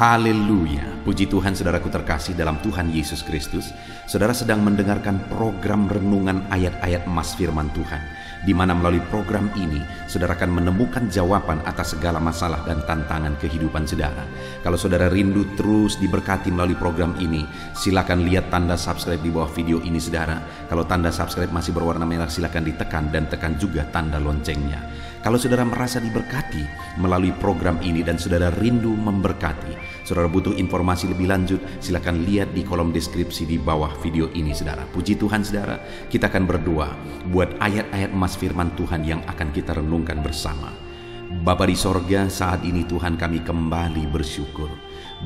Haleluya, puji Tuhan saudaraku terkasih dalam Tuhan Yesus Kristus. Saudara sedang mendengarkan program renungan ayat-ayat emas firman Tuhan, di mana melalui program ini saudara akan menemukan jawaban atas segala masalah dan tantangan kehidupan saudara. Kalau saudara rindu terus diberkati melalui program ini, silakan lihat tanda subscribe di bawah video ini saudara. Kalau tanda subscribe masih berwarna merah, silakan ditekan dan tekan juga tanda loncengnya. Kalau saudara merasa diberkati melalui program ini dan saudara rindu memberkati, saudara butuh informasi lebih lanjut, silakan lihat di kolom deskripsi di bawah video ini saudara. Puji Tuhan saudara, kita akan berdoa buat ayat-ayat emas firman Tuhan yang akan kita renungkan bersama. Bapa di sorga, saat ini Tuhan kami kembali bersyukur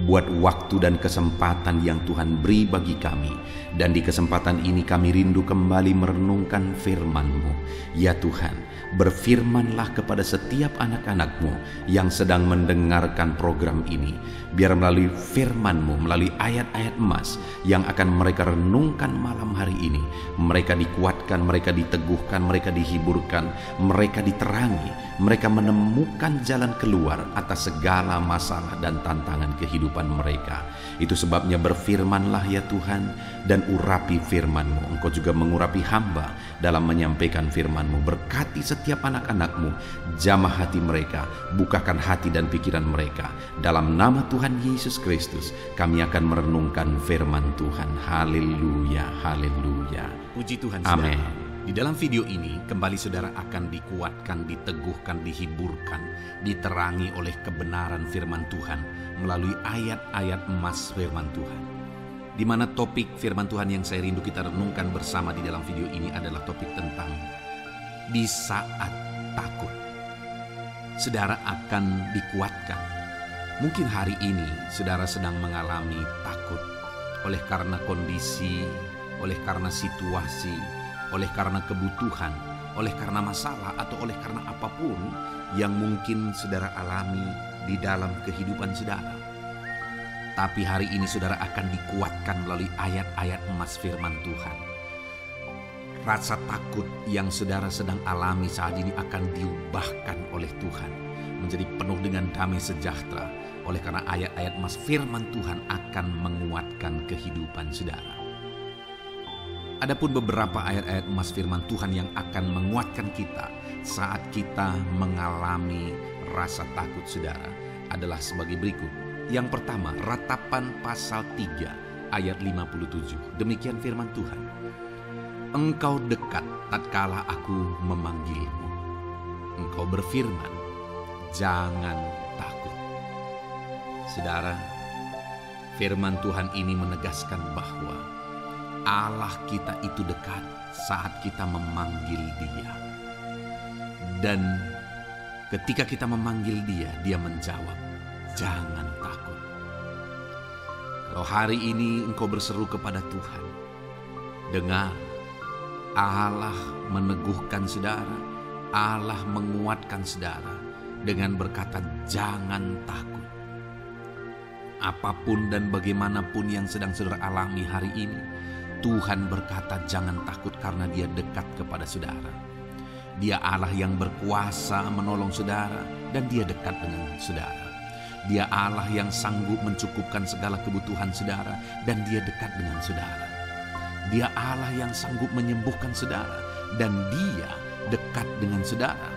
buat waktu dan kesempatan yang Tuhan beri bagi kami. Dan di kesempatan ini kami rindu kembali merenungkan firman-Mu. Ya Tuhan, berfirmanlah kepada setiap anak-anak-Mu yang sedang mendengarkan program ini. Biar melalui firman-Mu, melalui ayat-ayat emas yang akan mereka renungkan malam hari ini, mereka dikuatkan, mereka diteguhkan, mereka dihiburkan, mereka diterangi, mereka menemukan jalan keluar atas segala masalah dan tantangan kehidupan mereka. Itu sebabnya berfirmanlah ya Tuhan, dan urapi firman-Mu. Engkau juga mengurapi hamba dalam menyampaikan firman-Mu. Berkati setiap anak-anak-Mu, jamah hati mereka, bukakan hati dan pikiran mereka. Dalam nama Tuhan Yesus Kristus kami akan merenungkan firman Tuhan. Haleluya, haleluya. Puji Tuhan. Amin. Di dalam video ini kembali saudara akan dikuatkan, diteguhkan, dihiburkan, diterangi oleh kebenaran firman Tuhan melalui ayat-ayat emas firman Tuhan. Di mana topik firman Tuhan yang saya rindu kita renungkan bersama di dalam video ini adalah topik tentang di saat takut. Saudara akan dikuatkan. Mungkin hari ini saudara sedang mengalami takut oleh karena kondisi, oleh karena situasi, oleh karena kebutuhan, oleh karena masalah, atau oleh karena apapun yang mungkin saudara alami di dalam kehidupan saudara. Tapi hari ini saudara akan dikuatkan melalui ayat-ayat emas firman Tuhan. Rasa takut yang saudara sedang alami saat ini akan diubahkan oleh Tuhan menjadi penuh dengan damai sejahtera, oleh karena ayat-ayat emas firman Tuhan akan menguatkan kehidupan saudara. Adapun beberapa ayat-ayat emas firman Tuhan yang akan menguatkan kita saat kita mengalami rasa takut saudara adalah sebagai berikut. Yang pertama, Ratapan pasal 3 ayat 57. Demikian firman Tuhan. Engkau dekat tatkala aku memanggilmu. Engkau berfirman, jangan takut. Saudara, firman Tuhan ini menegaskan bahwa Allah kita itu dekat saat kita memanggil Dia. Dan ketika kita memanggil Dia, Dia menjawab, jangan takut. Kalau hari ini engkau berseru kepada Tuhan, dengar, Allah meneguhkan saudara, Allah menguatkan saudara dengan berkata jangan takut. Apapun dan bagaimanapun yang sedang saudara alami hari ini, Tuhan berkata jangan takut karena Dia dekat kepada saudara. Dia Allah yang berkuasa menolong saudara dan Dia dekat dengan saudara. Dia Allah yang sanggup mencukupkan segala kebutuhan saudara dan Dia dekat dengan saudara. Dia Allah yang sanggup menyembuhkan saudara dan Dia dekat dengan saudara.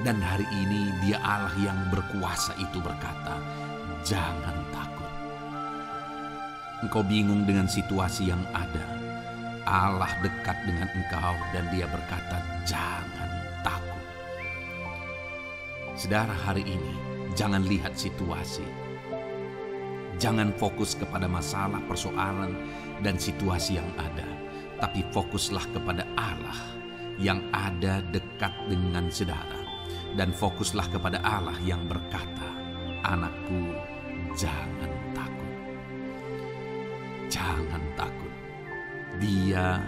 Dan hari ini Dia Allah yang berkuasa itu berkata, jangan takut. Engkau bingung dengan situasi yang ada. Allah dekat dengan engkau dan Dia berkata, jangan takut. Saudara, hari ini jangan lihat situasi. Jangan fokus kepada masalah, persoalan, dan situasi yang ada. Tapi fokuslah kepada Allah yang ada dekat dengan saudara. Dan fokuslah kepada Allah yang berkata, anakku, jangan takut. Jangan takut. Dia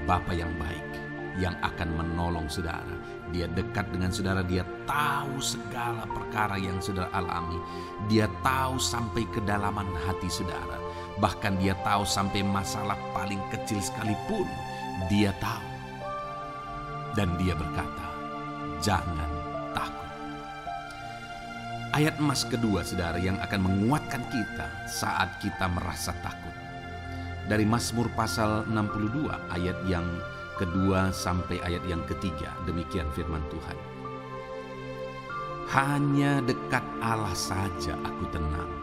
Bapa yang baik, yang akan menolong saudara. Dia dekat dengan saudara, Dia tahu segala perkara yang saudara alami. Dia tahu sampai kedalaman hati saudara. Bahkan Dia tahu sampai masalah paling kecil sekalipun Dia tahu. Dan Dia berkata, jangan takut. Ayat emas kedua, saudara, yang akan menguatkan kita saat kita merasa takut. Dari Mazmur pasal 62 ayat yang kedua sampai ayat yang ketiga, demikian firman Tuhan. Hanya dekat Allah saja aku tenang,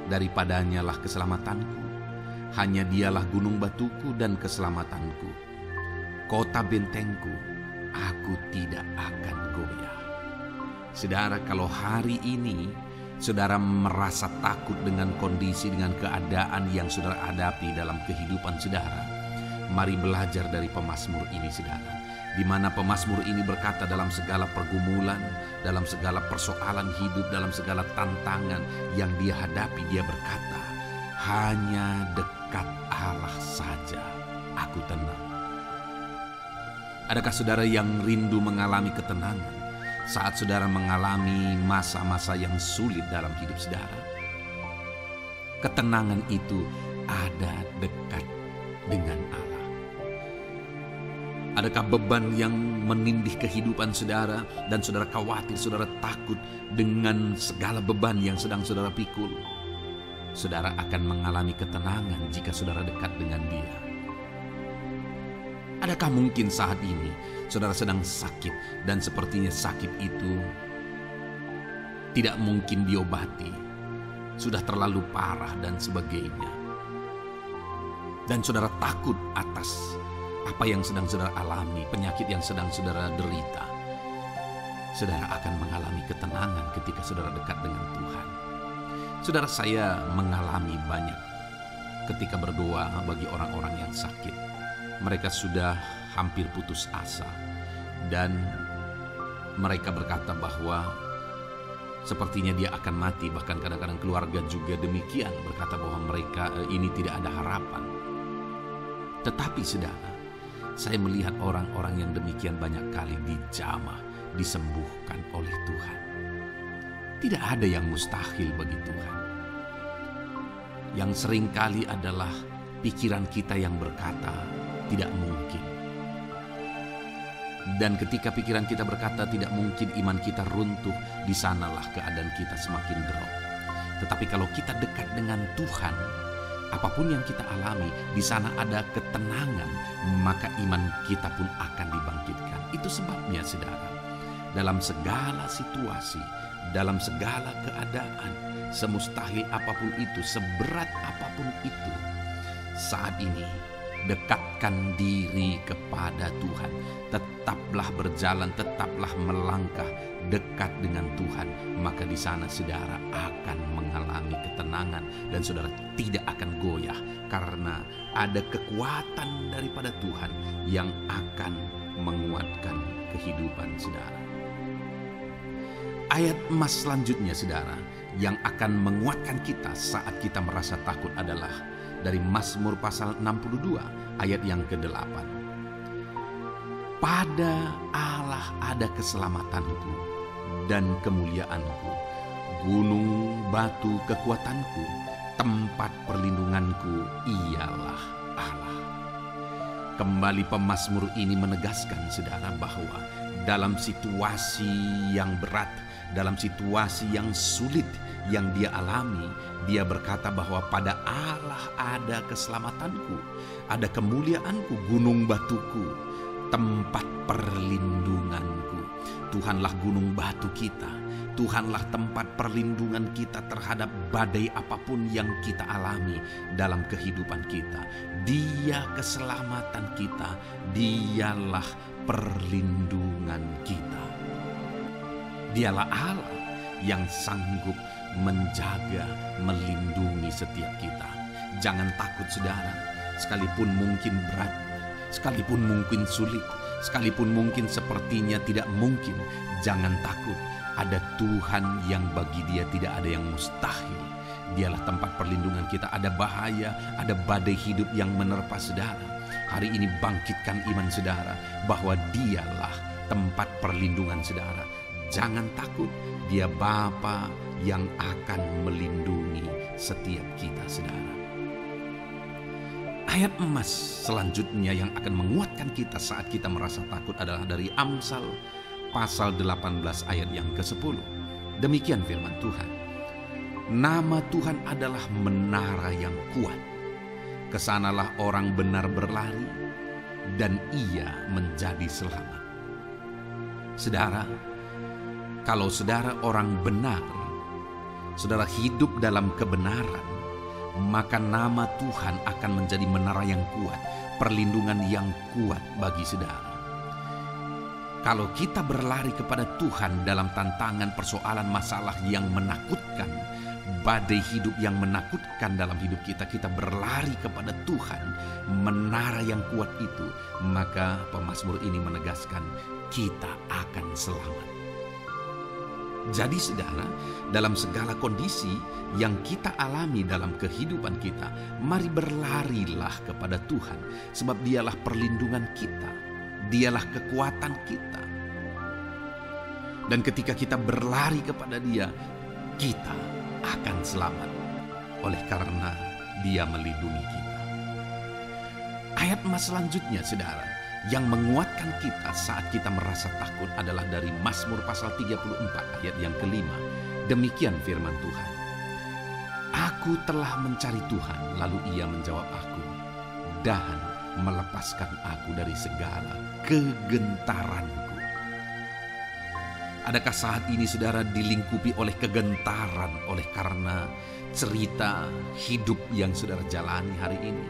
daripadanya lah keselamatanku. Hanya dialah gunung batuku dan keselamatanku, kota bentengku, aku tidak akan goyah. Saudara, kalau hari ini saudara merasa takut dengan kondisi, dengan keadaan yang saudara hadapi dalam kehidupan saudara, mari belajar dari pemazmur ini, saudara. Di mana pemazmur ini berkata dalam segala pergumulan, dalam segala persoalan hidup, dalam segala tantangan yang dia hadapi, dia berkata, hanya dekat Allah saja aku tenang. Adakah saudara yang rindu mengalami ketenangan saat saudara mengalami masa-masa yang sulit dalam hidup saudara? Ketenangan itu ada dekat dengan Allah. Adakah beban yang menindih kehidupan saudara dan saudara khawatir, saudara takut dengan segala beban yang sedang saudara pikul? Saudara akan mengalami ketenangan jika saudara dekat dengan Dia. Adakah mungkin saat ini saudara sedang sakit dan sepertinya sakit itu tidak mungkin diobati, sudah terlalu parah dan sebagainya, dan saudara takut atas apa yang sedang saudara alami, penyakit yang sedang saudara derita? Saudara akan mengalami ketenangan ketika saudara dekat dengan Tuhan. Saudara, saya mengalami banyak ketika berdoa bagi orang-orang yang sakit. Mereka sudah hampir putus asa dan mereka berkata bahwa sepertinya dia akan mati. Bahkan kadang-kadang keluarga juga demikian, berkata bahwa mereka ini tidak ada harapan. Tetapi saudara, saya melihat orang-orang yang demikian banyak kali dijamah, disembuhkan oleh Tuhan. Tidak ada yang mustahil bagi Tuhan. Yang seringkali adalah pikiran kita yang berkata tidak mungkin. Dan ketika pikiran kita berkata tidak mungkin, iman kita runtuh, di sanalah keadaan kita semakin drop. Tetapi kalau kita dekat dengan Tuhan, apapun yang kita alami, di sana ada ketenangan, maka iman kita pun akan dibangkitkan. Itu sebabnya saudara, dalam segala situasi, dalam segala keadaan, semustahil apapun itu, seberat apapun itu, saat ini dekatkan diri kepada Tuhan. Tetaplah berjalan, tetaplah melangkah dekat dengan Tuhan, maka di sana saudara akan mengalami ketenangan dan saudara tidak akan goyah karena ada kekuatan daripada Tuhan yang akan menguatkan kehidupan saudara. Ayat emas selanjutnya saudara yang akan menguatkan kita saat kita merasa takut adalah dari Mazmur pasal 62 ayat yang ke-8. Pada Allah ada keselamatanku dan kemuliaanku, gunung batu kekuatanku, tempat perlindunganku ialah Allah. Kembali pemazmur ini menegaskan saudara bahwa dalam situasi yang berat, dalam situasi yang sulit yang dia alami, dia berkata bahwa pada Allah ada keselamatanku, ada kemuliaanku, gunung batuku, tempat perlindunganku. Tuhanlah gunung batu kita, Tuhanlah tempat perlindungan kita terhadap badai apapun yang kita alami dalam kehidupan kita. Dia keselamatan kita, dialah perlindungan kita. Dialah Allah yang sanggup menjaga, melindungi setiap kita. Jangan takut saudara, sekalipun mungkin berat, sekalipun mungkin sulit, sekalipun mungkin sepertinya tidak mungkin, jangan takut. Ada Tuhan yang bagi Dia tidak ada yang mustahil. Dialah tempat perlindungan kita. Ada bahaya, ada badai hidup yang menerpa saudara. Hari ini bangkitkan iman saudara bahwa Dialah tempat perlindungan saudara. Jangan takut, Dia Bapa yang akan melindungi setiap kita saudara. Ayat emas selanjutnya yang akan menguatkan kita saat kita merasa takut adalah dari Amsal pasal 18 ayat yang ke-10. Demikian firman Tuhan. Nama Tuhan adalah menara yang kuat. Kesanalah orang benar berlari, dan ia menjadi selamat. Saudara, kalau saudara orang benar, saudara hidup dalam kebenaran, maka nama Tuhan akan menjadi menara yang kuat, perlindungan yang kuat bagi saudara. Kalau kita berlari kepada Tuhan dalam tantangan, persoalan, masalah yang menakutkan, badai hidup yang menakutkan dalam hidup kita, kita berlari kepada Tuhan, menara yang kuat itu, maka pemazmur ini menegaskan kita akan selamat. Jadi saudara, dalam segala kondisi yang kita alami dalam kehidupan kita, mari berlarilah kepada Tuhan, sebab Dialah perlindungan kita, Dialah kekuatan kita. Dan ketika kita berlari kepada Dia, kita akan selamat oleh karena Dia melindungi kita. Ayat emas selanjutnya saudara, yang menguatkan kita saat kita merasa takut adalah dari Mazmur pasal 34 ayat yang kelima. Demikian firman Tuhan. Aku telah mencari Tuhan, lalu Ia menjawab aku, dan melepaskan aku dari segala kegentaranku. Adakah saat ini saudara dilingkupi oleh kegentaran oleh karena cerita hidup yang saudara jalani hari ini?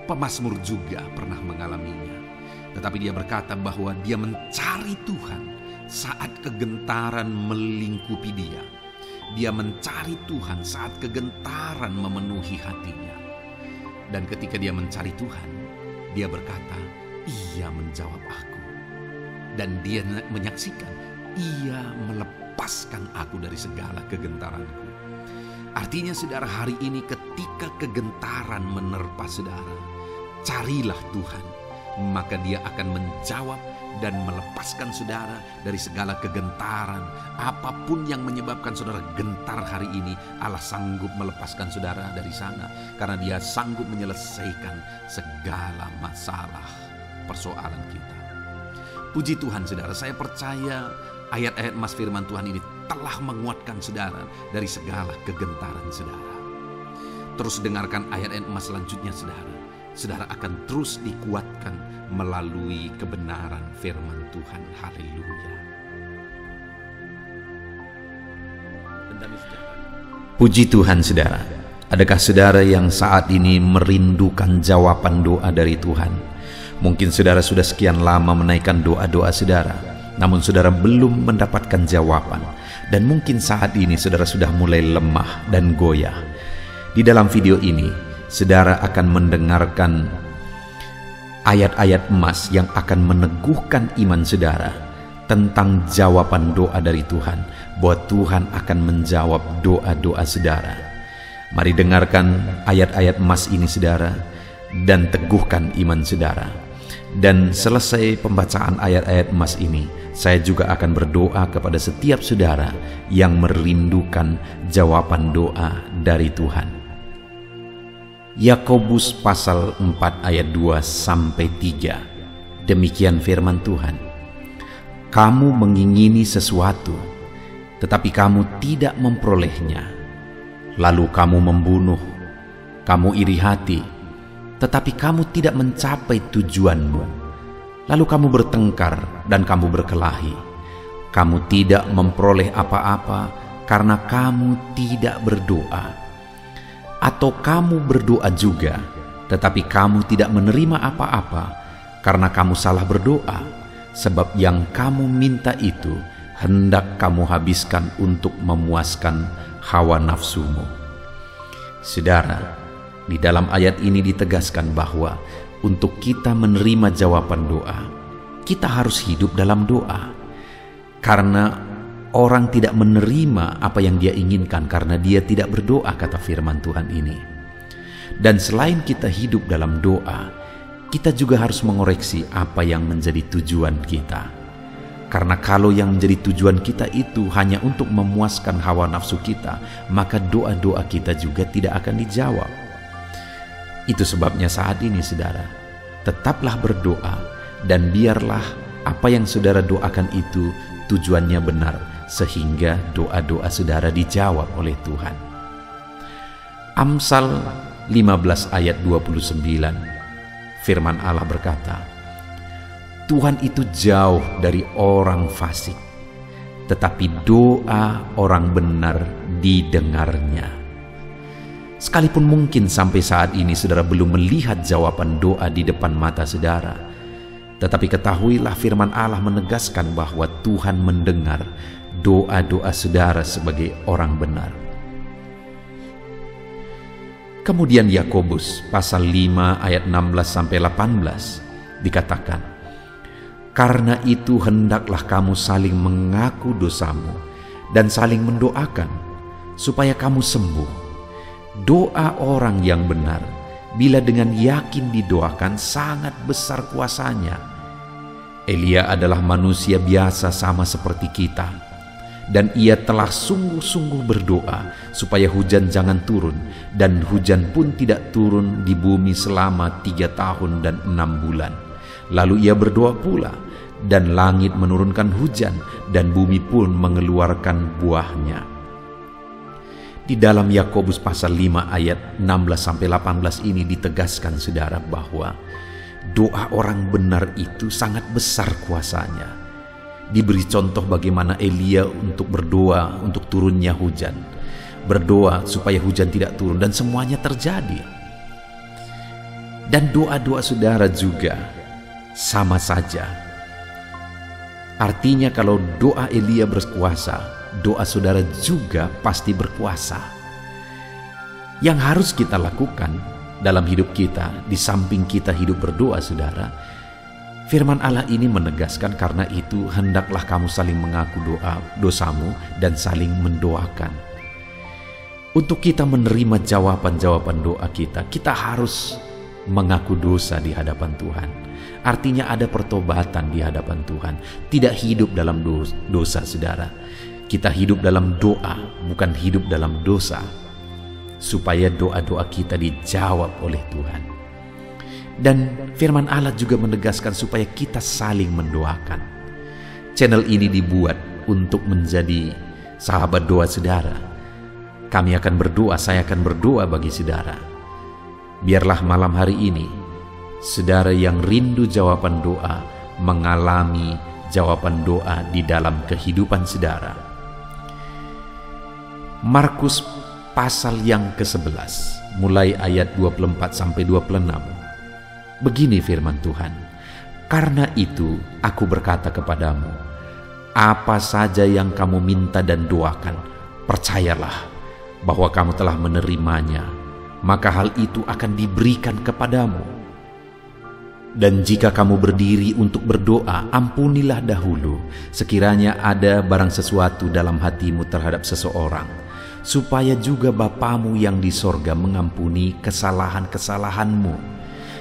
Pemazmur juga pernah mengalaminya. Tetapi dia berkata bahwa dia mencari Tuhan saat kegentaran melingkupi dia. Dia mencari Tuhan saat kegentaran memenuhi hatinya. Dan ketika dia mencari Tuhan, dia berkata, Ia menjawab aku. Dan dia menyaksikan, Ia melepaskan aku dari segala kegentaranku. Artinya saudara, hari ini ketika kegentaran menerpa saudara, carilah Tuhan, maka Dia akan menjawab dan melepaskan saudara dari segala kegentaran. Apapun yang menyebabkan saudara gentar hari ini, Allah sanggup melepaskan saudara dari sana, karena Dia sanggup menyelesaikan segala masalah persoalan kita. Puji Tuhan saudara, saya percaya ayat-ayat emas firman Tuhan ini telah menguatkan saudara dari segala kegentaran saudara. Terus dengarkan ayat-ayat emas selanjutnya saudara. Saudara akan terus dikuatkan melalui kebenaran firman Tuhan. Haleluya. Puji Tuhan saudara. Adakah saudara yang saat ini merindukan jawaban doa dari Tuhan? Mungkin saudara sudah sekian lama menaikkan doa-doa saudara, namun saudara belum mendapatkan jawaban. Dan mungkin saat ini saudara sudah mulai lemah dan goyah. Di dalam video ini, saudara akan mendengarkan ayat-ayat emas yang akan meneguhkan iman saudara tentang jawaban doa dari Tuhan, bahwa Tuhan akan menjawab doa-doa saudara. Mari dengarkan ayat-ayat emas ini saudara, dan teguhkan iman saudara. Dan selesai pembacaan ayat-ayat emas ini, saya juga akan berdoa kepada setiap saudara yang merindukan jawaban doa dari Tuhan. Yakobus pasal 4 ayat 2-3. Demikian firman Tuhan. Kamu mengingini sesuatu, tetapi kamu tidak memperolehnya. Lalu kamu membunuh, kamu iri hati, tetapi kamu tidak mencapai tujuanmu. Lalu kamu bertengkar dan kamu berkelahi. Kamu tidak memperoleh apa-apa karena kamu tidak berdoa. Atau kamu berdoa juga, tetapi kamu tidak menerima apa-apa karena kamu salah berdoa, sebab yang kamu minta itu hendak kamu habiskan untuk memuaskan hawa nafsumu. Saudara, di dalam ayat ini ditegaskan bahwa untuk kita menerima jawaban doa, kita harus hidup dalam doa. Karena orang tidak menerima apa yang dia inginkan karena dia tidak berdoa, kata firman Tuhan ini. Dan selain kita hidup dalam doa, kita juga harus mengoreksi apa yang menjadi tujuan kita. Karena kalau yang menjadi tujuan kita itu hanya untuk memuaskan hawa nafsu kita, maka doa-doa kita juga tidak akan dijawab. Itu sebabnya saat ini saudara, tetaplah berdoa dan biarlah apa yang saudara doakan itu tujuannya benar, sehingga doa-doa saudara dijawab oleh Tuhan. Amsal 15 ayat 29, firman Allah berkata, Tuhan itu jauh dari orang fasik, tetapi doa orang benar didengarnya. Sekalipun mungkin sampai saat ini saudara belum melihat jawaban doa di depan mata saudara, tetapi ketahuilah firman Allah menegaskan bahwa Tuhan mendengar doa-doa saudara sebagai orang benar. Kemudian Yakobus pasal 5 ayat 16-18 dikatakan, karena itu hendaklah kamu saling mengaku dosamu dan saling mendoakan supaya kamu sembuh. Doa orang yang benar, bila dengan yakin didoakan, sangat besar kuasanya. Elia adalah manusia biasa sama seperti kita, dan ia telah sungguh-sungguh berdoa supaya hujan jangan turun, dan hujan pun tidak turun di bumi selama 3 tahun dan 6 bulan. Lalu ia berdoa pula, dan langit menurunkan hujan, dan bumi pun mengeluarkan buahnya. Di dalam Yakobus pasal 5 ayat 16-18 ini ditegaskan saudara bahwa doa orang benar itu sangat besar kuasanya. Diberi contoh bagaimana Elia untuk berdoa untuk turunnya hujan, berdoa supaya hujan tidak turun, dan semuanya terjadi. Dan doa-doa saudara juga sama saja. Artinya kalau doa Elia berkuasa, doa saudara juga pasti berkuasa. Yang harus kita lakukan dalam hidup kita, di samping kita hidup berdoa saudara, firman Allah ini menegaskan, karena itu hendaklah kamu saling mengaku dosamu dan saling mendoakan. Untuk kita menerima jawaban-jawaban doa kita, kita harus mengaku dosa di hadapan Tuhan. Artinya ada pertobatan di hadapan Tuhan, tidak hidup dalam dosa saudara. Kita hidup dalam doa, bukan hidup dalam dosa, supaya doa-doa kita dijawab oleh Tuhan. Dan firman Allah juga menegaskan supaya kita saling mendoakan. Channel ini dibuat untuk menjadi sahabat doa saudara. Kami akan berdoa, saya akan berdoa bagi saudara. Biarlah malam hari ini, saudara yang rindu jawaban doa, mengalami jawaban doa di dalam kehidupan saudara. Markus pasal yang ke-11 mulai ayat 24-26. Begini firman Tuhan, karena itu aku berkata kepadamu, apa saja yang kamu minta dan doakan, percayalah bahwa kamu telah menerimanya, maka hal itu akan diberikan kepadamu. Dan jika kamu berdiri untuk berdoa, ampunilah dahulu sekiranya ada barang sesuatu dalam hatimu terhadap seseorang, supaya juga Bapamu yang di sorga mengampuni kesalahan-kesalahanmu.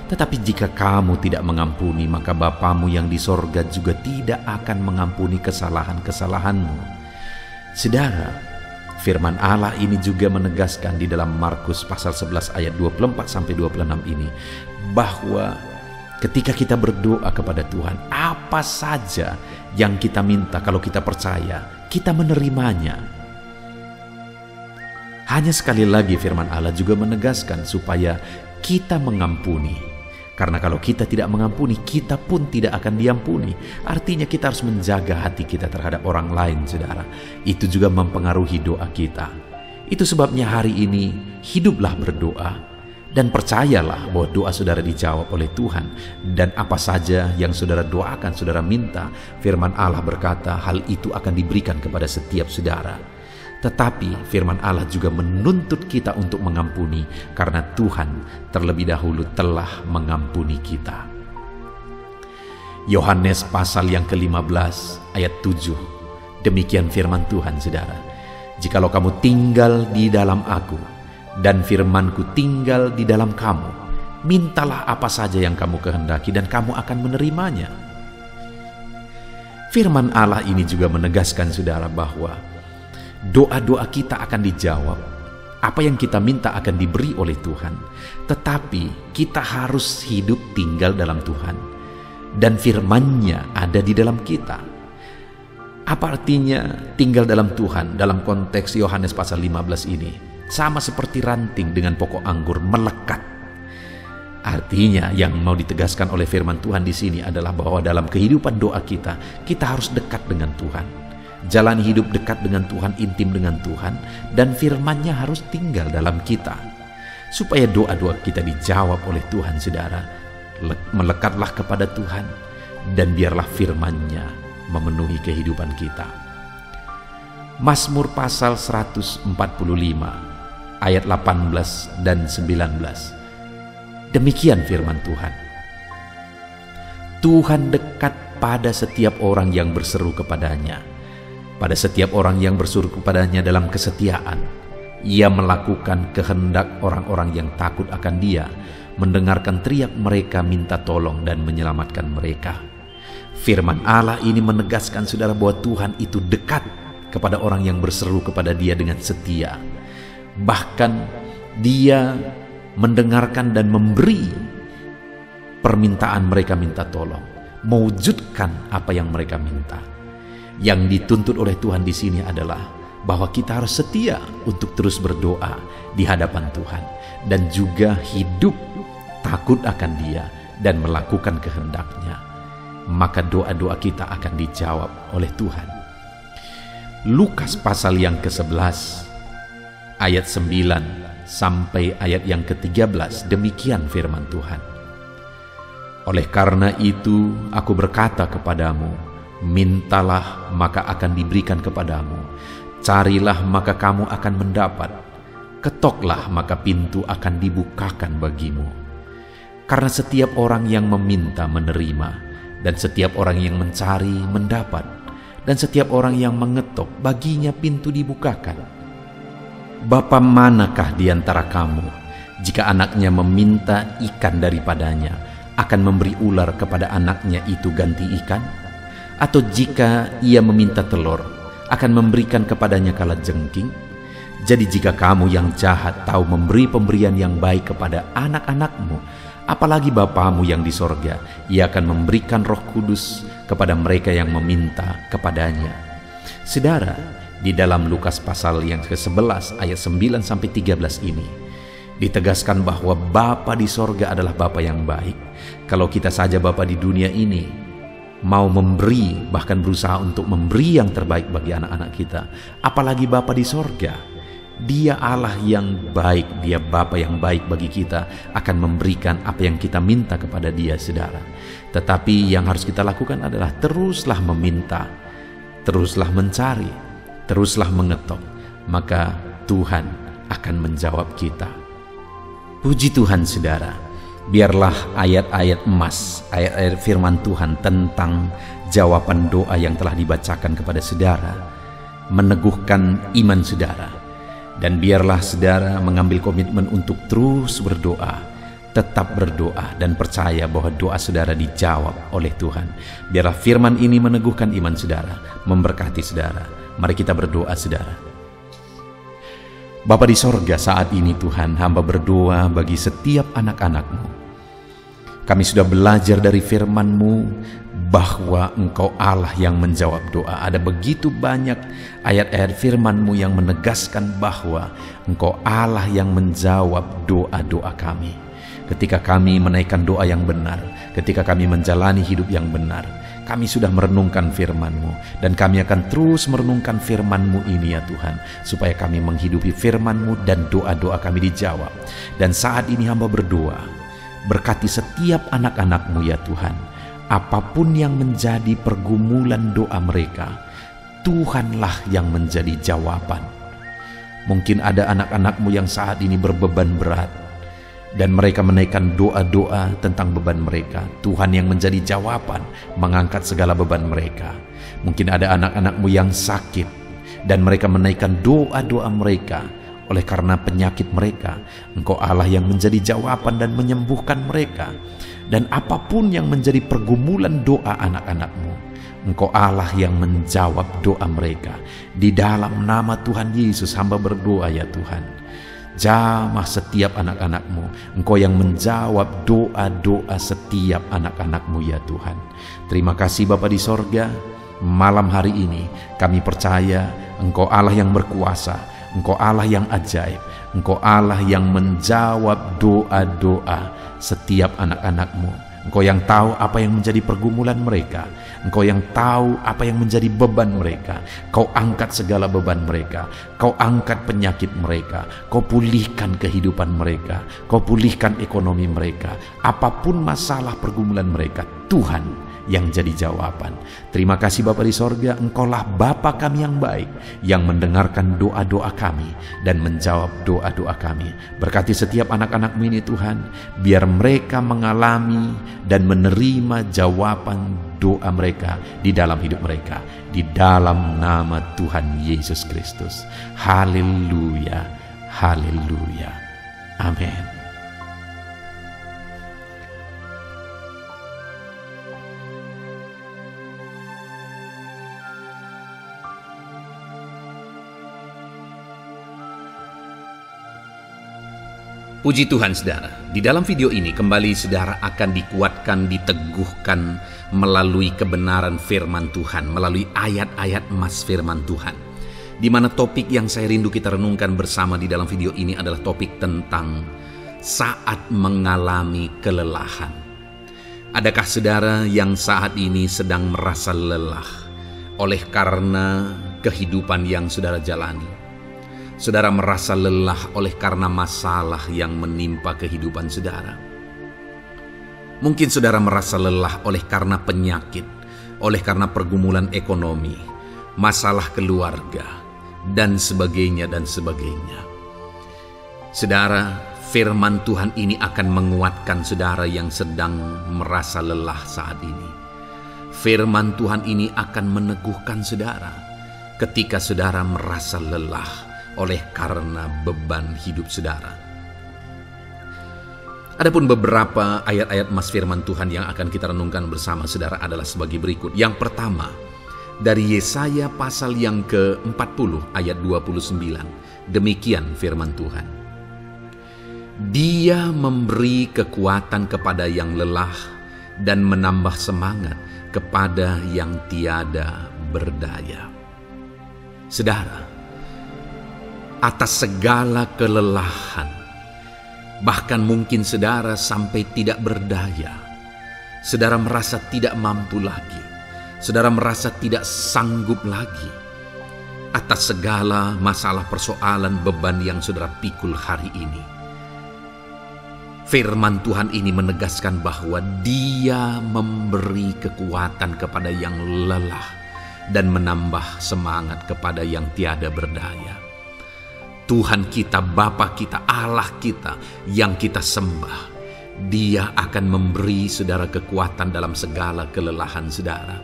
Tetapi jika kamu tidak mengampuni, maka Bapamu yang di sorga juga tidak akan mengampuni kesalahan-kesalahanmu. Saudara, firman Allah ini juga menegaskan di dalam Markus pasal 11 ayat 24-26 ini, bahwa ketika kita berdoa kepada Tuhan, apa saja yang kita minta, kalau kita percaya, kita menerimanya. Hanya sekali lagi firman Allah juga menegaskan supaya kita mengampuni. Karena kalau kita tidak mengampuni, kita pun tidak akan diampuni. Artinya kita harus menjaga hati kita terhadap orang lain, saudara. Itu juga mempengaruhi doa kita. Itu sebabnya hari ini hiduplah berdoa, dan percayalah bahwa doa saudara dijawab oleh Tuhan. Dan apa saja yang saudara doakan, saudara minta, firman Allah berkata hal itu akan diberikan kepada setiap saudara. Tetapi firman Allah juga menuntut kita untuk mengampuni, karena Tuhan terlebih dahulu telah mengampuni kita. Yohanes pasal yang ke-15 ayat 7. Demikian firman Tuhan saudara, jikalau kamu tinggal di dalam aku dan firmanku tinggal di dalam kamu, mintalah apa saja yang kamu kehendaki dan kamu akan menerimanya. Firman Allah ini juga menegaskan saudara bahwa doa-doa kita akan dijawab. Apa yang kita minta akan diberi oleh Tuhan. Tetapi kita harus hidup tinggal dalam Tuhan, dan firman-Nya ada di dalam kita. Apa artinya tinggal dalam Tuhan dalam konteks Yohanes pasal 15 ini? Sama seperti ranting dengan pokok anggur melekat. Artinya yang mau ditegaskan oleh firman Tuhan di sini adalah bahwa dalam kehidupan doa kita harus dekat dengan Tuhan. Jalani hidup dekat dengan Tuhan, intim dengan Tuhan, dan firman-Nya harus tinggal dalam kita. Supaya doa-doa kita dijawab oleh Tuhan, saudara, melekatlah kepada Tuhan, dan biarlah firman-Nya memenuhi kehidupan kita. Mazmur pasal 145 ayat 18 dan 19. Demikian firman Tuhan. Tuhan dekat pada setiap orang yang berseru kepadanya, pada setiap orang yang berseru kepadanya dalam kesetiaan. Ia melakukan kehendak orang-orang yang takut akan Dia, mendengarkan teriak mereka minta tolong dan menyelamatkan mereka. Firman Allah ini menegaskan, saudara, bahwa Tuhan itu dekat kepada orang yang berseru kepada Dia dengan setia. Bahkan Dia mendengarkan dan memberi permintaan mereka minta tolong, mewujudkan apa yang mereka minta. Yang dituntut oleh Tuhan di sini adalah bahwa kita harus setia untuk terus berdoa di hadapan Tuhan, dan juga hidup takut akan Dia dan melakukan kehendak-Nya. Maka doa-doa kita akan dijawab oleh Tuhan. Lukas pasal yang ke-11 ayat 9 sampai ayat yang ke-13, demikian firman Tuhan. Oleh karena itu aku berkata kepadamu, mintalah maka akan diberikan kepadamu, carilah maka kamu akan mendapat, ketoklah maka pintu akan dibukakan bagimu. Karena setiap orang yang meminta menerima, dan setiap orang yang mencari mendapat, dan setiap orang yang mengetok baginya pintu dibukakan. Bapa manakah di antara kamu, jika anaknya meminta ikan daripadanya, akan memberi ular kepada anaknya itu ganti ikan? Atau jika ia meminta telur, akan memberikan kepadanya kalajengking? Jadi jika kamu yang jahat tahu memberi pemberian yang baik kepada anak-anakmu, apalagi Bapamu yang di sorga, Ia akan memberikan Roh Kudus kepada mereka yang meminta kepadanya. Saudara, di dalam Lukas pasal yang ke-11 ayat 9 sampai 13 ini ditegaskan bahwa Bapa di sorga adalah Bapa yang baik. Kalau kita saja Bapa di dunia ini mau memberi, bahkan berusaha untuk memberi yang terbaik bagi anak-anak kita, apalagi Bapa di sorga. Dia Allah yang baik, Dia Bapa yang baik bagi kita, akan memberikan apa yang kita minta kepada Dia, saudara. Tetapi yang harus kita lakukan adalah teruslah meminta, teruslah mencari, teruslah mengetok, maka Tuhan akan menjawab kita. Puji Tuhan, saudara. Biarlah ayat-ayat emas, ayat-ayat firman Tuhan tentang jawaban doa yang telah dibacakan kepada saudara meneguhkan iman saudara. Dan biarlah saudara mengambil komitmen untuk terus berdoa, tetap berdoa, dan percaya bahwa doa saudara dijawab oleh Tuhan. Biarlah firman ini meneguhkan iman saudara, memberkati saudara. Mari kita berdoa, saudara. Bapa di sorga, saat ini Tuhan, hamba berdoa bagi setiap anak-anak-Mu. Kami sudah belajar dari firman-Mu bahwa Engkau Allah yang menjawab doa. Ada begitu banyak ayat-ayat firman-Mu yang menegaskan bahwa Engkau Allah yang menjawab doa-doa kami. Ketika kami menaikkan doa yang benar, ketika kami menjalani hidup yang benar, kami sudah merenungkan firman-Mu, dan kami akan terus merenungkan firman-Mu ini ya Tuhan, supaya kami menghidupi firman-Mu dan doa-doa kami dijawab. Dan saat ini hamba berdoa, berkati setiap anak-anak-Mu ya Tuhan. Apapun yang menjadi pergumulan doa mereka, Tuhanlah yang menjadi jawaban. Mungkin ada anak-anak-Mu yang saat ini berbeban berat, dan mereka menaikkan doa-doa tentang beban mereka. Tuhan yang menjadi jawaban, mengangkat segala beban mereka. Mungkin ada anak-anak-Mu yang sakit, dan mereka menaikkan doa-doa mereka. Oleh karena penyakit mereka, Engkau Allah yang menjadi jawaban dan menyembuhkan mereka. Dan apapun yang menjadi pergumulan doa anak-anak-Mu, Engkau Allah yang menjawab doa mereka. Di dalam nama Tuhan Yesus hamba berdoa ya Tuhan. Jamah setiap anak-anak-Mu, Engkau yang menjawab doa-doa setiap anak-anak-Mu ya Tuhan. Terima kasih Bapa di sorga. malam hari ini kami percaya Engkau Allah yang berkuasa, Engkau Allah yang ajaib, Engkau Allah yang menjawab doa-doa setiap anak-anak-Mu. Engkau yang tahu apa yang menjadi pergumulan mereka. Engkau yang tahu apa yang menjadi beban mereka. Kau angkat segala beban mereka. Kau angkat penyakit mereka. Kau pulihkan kehidupan mereka. Kau pulihkan ekonomi mereka. Apapun masalah pergumulan mereka, Tuhan yang jadi jawaban. Terima kasih Bapa di sorga, Engkaulah Bapa kami yang baik, yang mendengarkan doa-doa kami dan menjawab doa-doa kami. Berkati setiap anak-anak-Mu ini Tuhan, biar mereka mengalami dan menerima jawaban doa mereka di dalam hidup mereka, di dalam nama Tuhan Yesus Kristus. Haleluya, haleluya, amin. Puji Tuhan saudara, di dalam video ini kembali saudara akan dikuatkan, diteguhkan melalui kebenaran firman Tuhan, melalui ayat-ayat emas firman Tuhan. Di mana topik yang saya rindu kita renungkan bersama di dalam video ini adalah topik tentang saat mengalami kelelahan. Adakah saudara yang saat ini sedang merasa lelah oleh karena kehidupan yang saudara jalani? Saudara merasa lelah oleh karena masalah yang menimpa kehidupan saudara. Mungkin saudara merasa lelah oleh karena penyakit, oleh karena pergumulan ekonomi, masalah keluarga, dan sebagainya dan sebagainya. Saudara, firman Tuhan ini akan menguatkan saudara yang sedang merasa lelah saat ini. Firman Tuhan ini akan meneguhkan saudara ketika saudara merasa lelah oleh karena beban hidup saudara. Adapun beberapa ayat-ayat emas firman Tuhan yang akan kita renungkan bersama saudara adalah sebagai berikut. Yang pertama, dari Yesaya pasal yang ke-40 ayat 29. Demikian firman Tuhan. Dia memberi kekuatan kepada yang lelah dan menambah semangat kepada yang tiada berdaya. Saudara, atas segala kelelahan, bahkan mungkin saudara sampai tidak berdaya, saudara merasa tidak mampu lagi, saudara merasa tidak sanggup lagi, atas segala masalah persoalan beban yang saudara pikul hari ini. Firman Tuhan ini menegaskan bahwa Dia memberi kekuatan kepada yang lelah dan menambah semangat kepada yang tiada berdaya. Tuhan kita, Bapa kita, Allah kita yang kita sembah, Dia akan memberi saudara kekuatan dalam segala kelelahan saudara.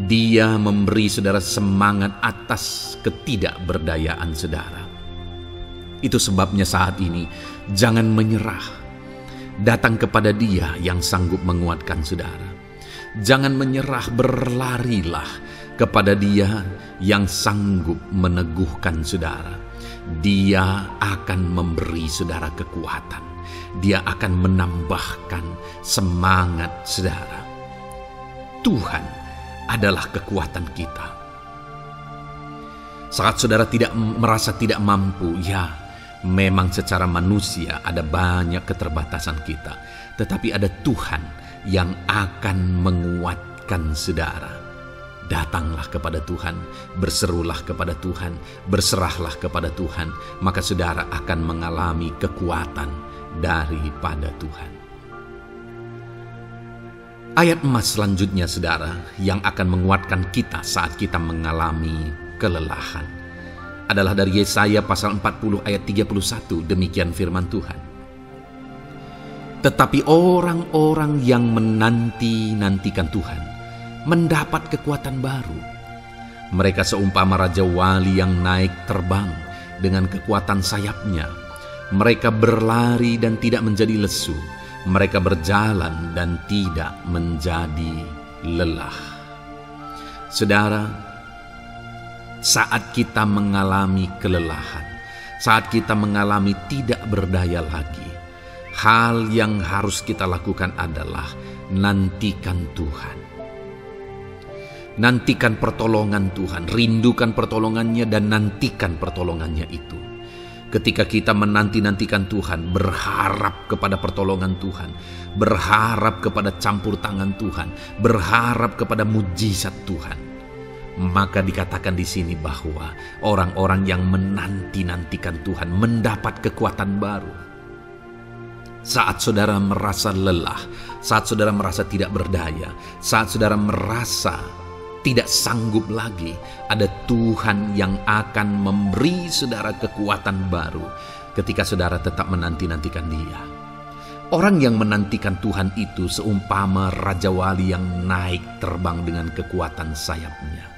Dia memberi saudara semangat atas ketidakberdayaan saudara. Itu sebabnya saat ini jangan menyerah. Datang kepada Dia yang sanggup menguatkan saudara. Jangan menyerah, berlarilah kepada Dia yang sanggup meneguhkan saudara. Dia akan memberi saudara kekuatan. Dia akan menambahkan semangat saudara. Tuhan adalah kekuatan kita. Saat saudara merasa tidak mampu, ya memang secara manusia ada banyak keterbatasan kita. Tetapi ada Tuhan yang akan menguatkan saudara. Datanglah kepada Tuhan, berserulah kepada Tuhan, berserahlah kepada Tuhan, maka saudara akan mengalami kekuatan daripada Tuhan. Ayat emas selanjutnya saudara yang akan menguatkan kita saat kita mengalami kelelahan adalah dari Yesaya pasal 40 ayat 31. Demikian firman Tuhan. Tetapi orang-orang yang menanti-nantikan Tuhan mendapat kekuatan baru. Mereka seumpama Raja Wali yang naik terbang dengan kekuatan sayapnya. Mereka berlari dan tidak menjadi lesu. Mereka berjalan dan tidak menjadi lelah. Saudara, saat kita mengalami kelelahan, saat kita mengalami tidak berdaya lagi, hal yang harus kita lakukan adalah nantikan Tuhan. Nantikan pertolongan Tuhan, rindukan pertolongannya dan nantikan pertolongannya itu. Ketika kita menanti-nantikan Tuhan, berharap kepada pertolongan Tuhan, berharap kepada campur tangan Tuhan, berharap kepada mujizat Tuhan, maka dikatakan di sini bahwa orang-orang yang menanti-nantikan Tuhan mendapat kekuatan baru. Saat saudara merasa lelah, saat saudara merasa tidak berdaya, saat saudara merasa tidak sanggup lagi, ada Tuhan yang akan memberi saudara kekuatan baru ketika saudara tetap menanti-nantikan Dia. Orang yang menantikan Tuhan itu seumpama Raja Wali yang naik terbang dengan kekuatan sayapnya.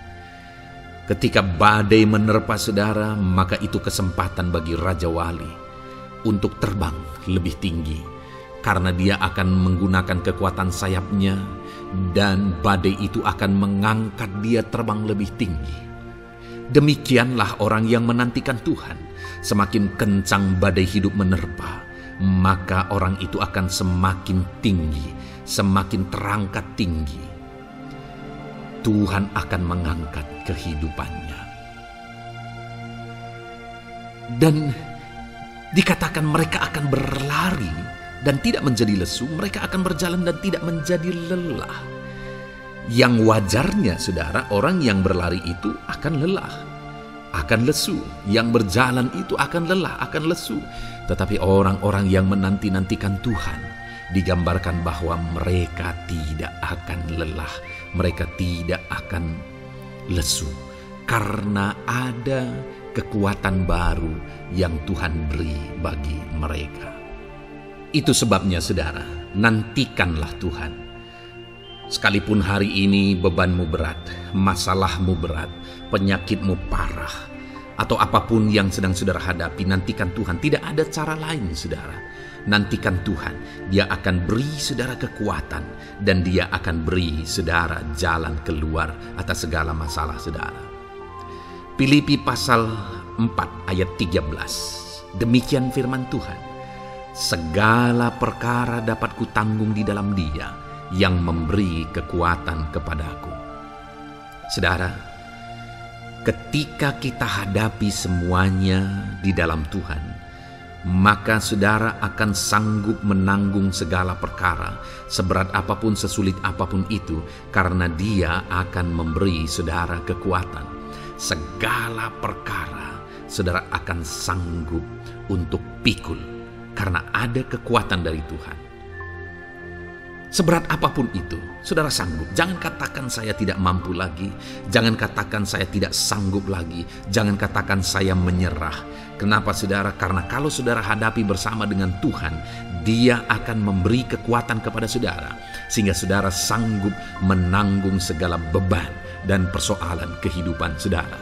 Ketika badai menerpa saudara, maka itu kesempatan bagi Raja Wali untuk terbang lebih tinggi, karena dia akan menggunakan kekuatan sayapnya dan badai itu akan mengangkat dia terbang lebih tinggi. Demikianlah orang yang menantikan Tuhan. Semakin kencang badai hidup menerpa, maka orang itu akan semakin tinggi, semakin terangkat tinggi. Tuhan akan mengangkat kehidupannya. Dan dikatakan mereka akan berlari dan tidak menjadi lesu, mereka akan berjalan dan tidak menjadi lelah. Yang wajarnya, saudara, orang yang berlari itu akan lelah, akan lesu. Yang berjalan itu akan lelah, akan lesu. Tetapi orang-orang yang menanti-nantikan Tuhan, digambarkan bahwa mereka tidak akan lelah, mereka tidak akan lesu, karena ada kekuatan baru yang Tuhan beri bagi mereka. Itu sebabnya, saudara, nantikanlah Tuhan. Sekalipun hari ini bebanmu berat, masalahmu berat, penyakitmu parah, atau apapun yang sedang saudara hadapi, nantikan Tuhan. Tidak ada cara lain, saudara. Nantikan Tuhan. Dia akan beri saudara kekuatan, dan Dia akan beri saudara jalan keluar atas segala masalah saudara. Filipi pasal 4 ayat 13. Demikian firman Tuhan. Segala perkara dapat kutanggung di dalam Dia yang memberi kekuatan kepadaku. Saudara, ketika kita hadapi semuanya di dalam Tuhan, maka saudara akan sanggup menanggung segala perkara, seberat apapun, sesulit apapun itu, karena Dia akan memberi saudara kekuatan. Segala perkara saudara akan sanggup untuk pikul, karena ada kekuatan dari Tuhan. Seberat apapun itu, saudara sanggup. Jangan katakan saya tidak mampu lagi. Jangan katakan saya tidak sanggup lagi. Jangan katakan saya menyerah. Kenapa, saudara? Karena kalau saudara hadapi bersama dengan Tuhan, Dia akan memberi kekuatan kepada saudara, sehingga saudara sanggup menanggung segala beban dan persoalan kehidupan saudara.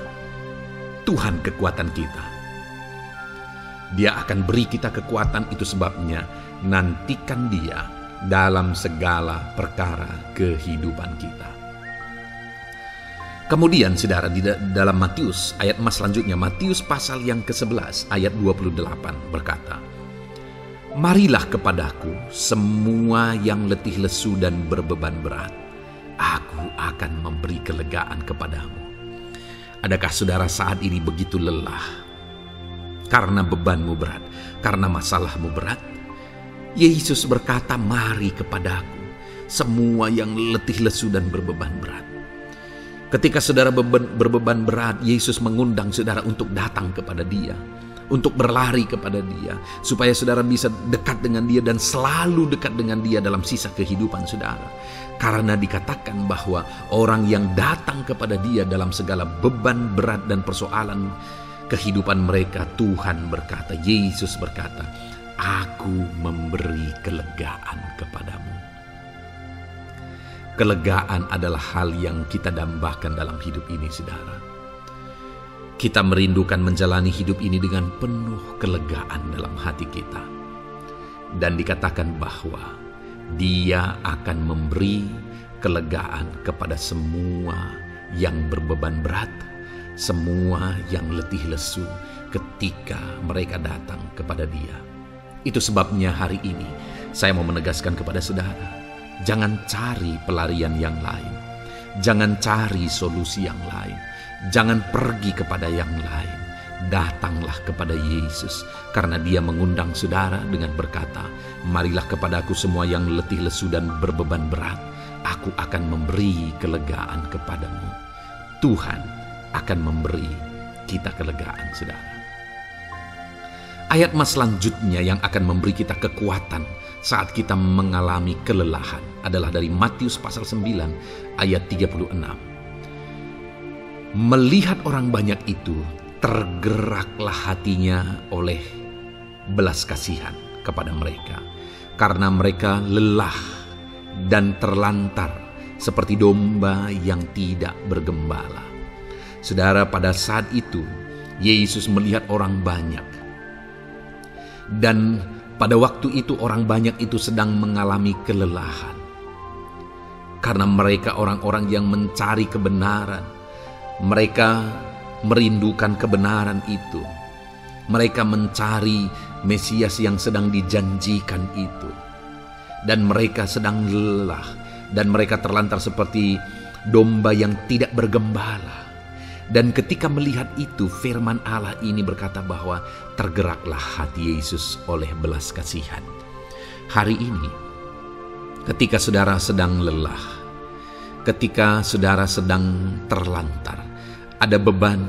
Tuhan kekuatan kita. Dia akan beri kita kekuatan, itu sebabnya nantikan Dia dalam segala perkara kehidupan kita. Kemudian, saudara, di dalam Matius, ayat selanjutnya, Matius pasal yang ke-11 ayat 28 berkata, "Marilah kepadaku semua yang letih lesu dan berbeban berat, aku akan memberi kelegaan kepadamu." Adakah saudara saat ini begitu lelah karena bebanmu berat, karena masalahmu berat? Yesus berkata, "Mari kepadaku semua yang letih lesu dan berbeban berat." Ketika saudara berbeban berat, Yesus mengundang saudara untuk datang kepada Dia, untuk berlari kepada Dia, supaya saudara bisa dekat dengan Dia dan selalu dekat dengan Dia dalam sisa kehidupan saudara. Karena dikatakan bahwa orang yang datang kepada Dia dalam segala beban berat dan persoalan kehidupan mereka, Tuhan berkata, Yesus berkata, "Aku memberi kelegaan kepadamu." Kelegaan adalah hal yang kita dambakan dalam hidup ini, saudara. Kita merindukan menjalani hidup ini dengan penuh kelegaan dalam hati kita. Dan dikatakan bahwa Dia akan memberi kelegaan kepada semua yang berbeban berat, semua yang letih lesu ketika mereka datang kepada Dia. Itu sebabnya hari ini saya mau menegaskan kepada saudara, jangan cari pelarian yang lain. Jangan cari solusi yang lain. Jangan pergi kepada yang lain. Datanglah kepada Yesus, karena Dia mengundang saudara dengan berkata, "Marilah kepadaku semua yang letih lesu dan berbeban berat, aku akan memberi kelegaan kepadamu." Tuhan akan memberi kita kelegaan, saudara. Ayat mas selanjutnya yang akan memberi kita kekuatan saat kita mengalami kelelahan adalah dari Matius pasal 9 ayat 36. Melihat orang banyak itu, tergeraklah hatinya oleh belas kasihan kepada mereka, karena mereka lelah dan terlantar seperti domba yang tidak bergembala. Saudara, pada saat itu Yesus melihat orang banyak, dan pada waktu itu orang banyak itu sedang mengalami kelelahan, karena mereka orang-orang yang mencari kebenaran. Mereka merindukan kebenaran itu. Mereka mencari Mesias yang sedang dijanjikan itu. Dan mereka sedang lelah. Dan mereka terlantar seperti domba yang tidak bergembala. Dan ketika melihat itu, firman Allah ini berkata bahwa tergeraklah hati Yesus oleh belas kasihan. Hari ini, ketika saudara sedang lelah, ketika saudara sedang terlantar, ada beban,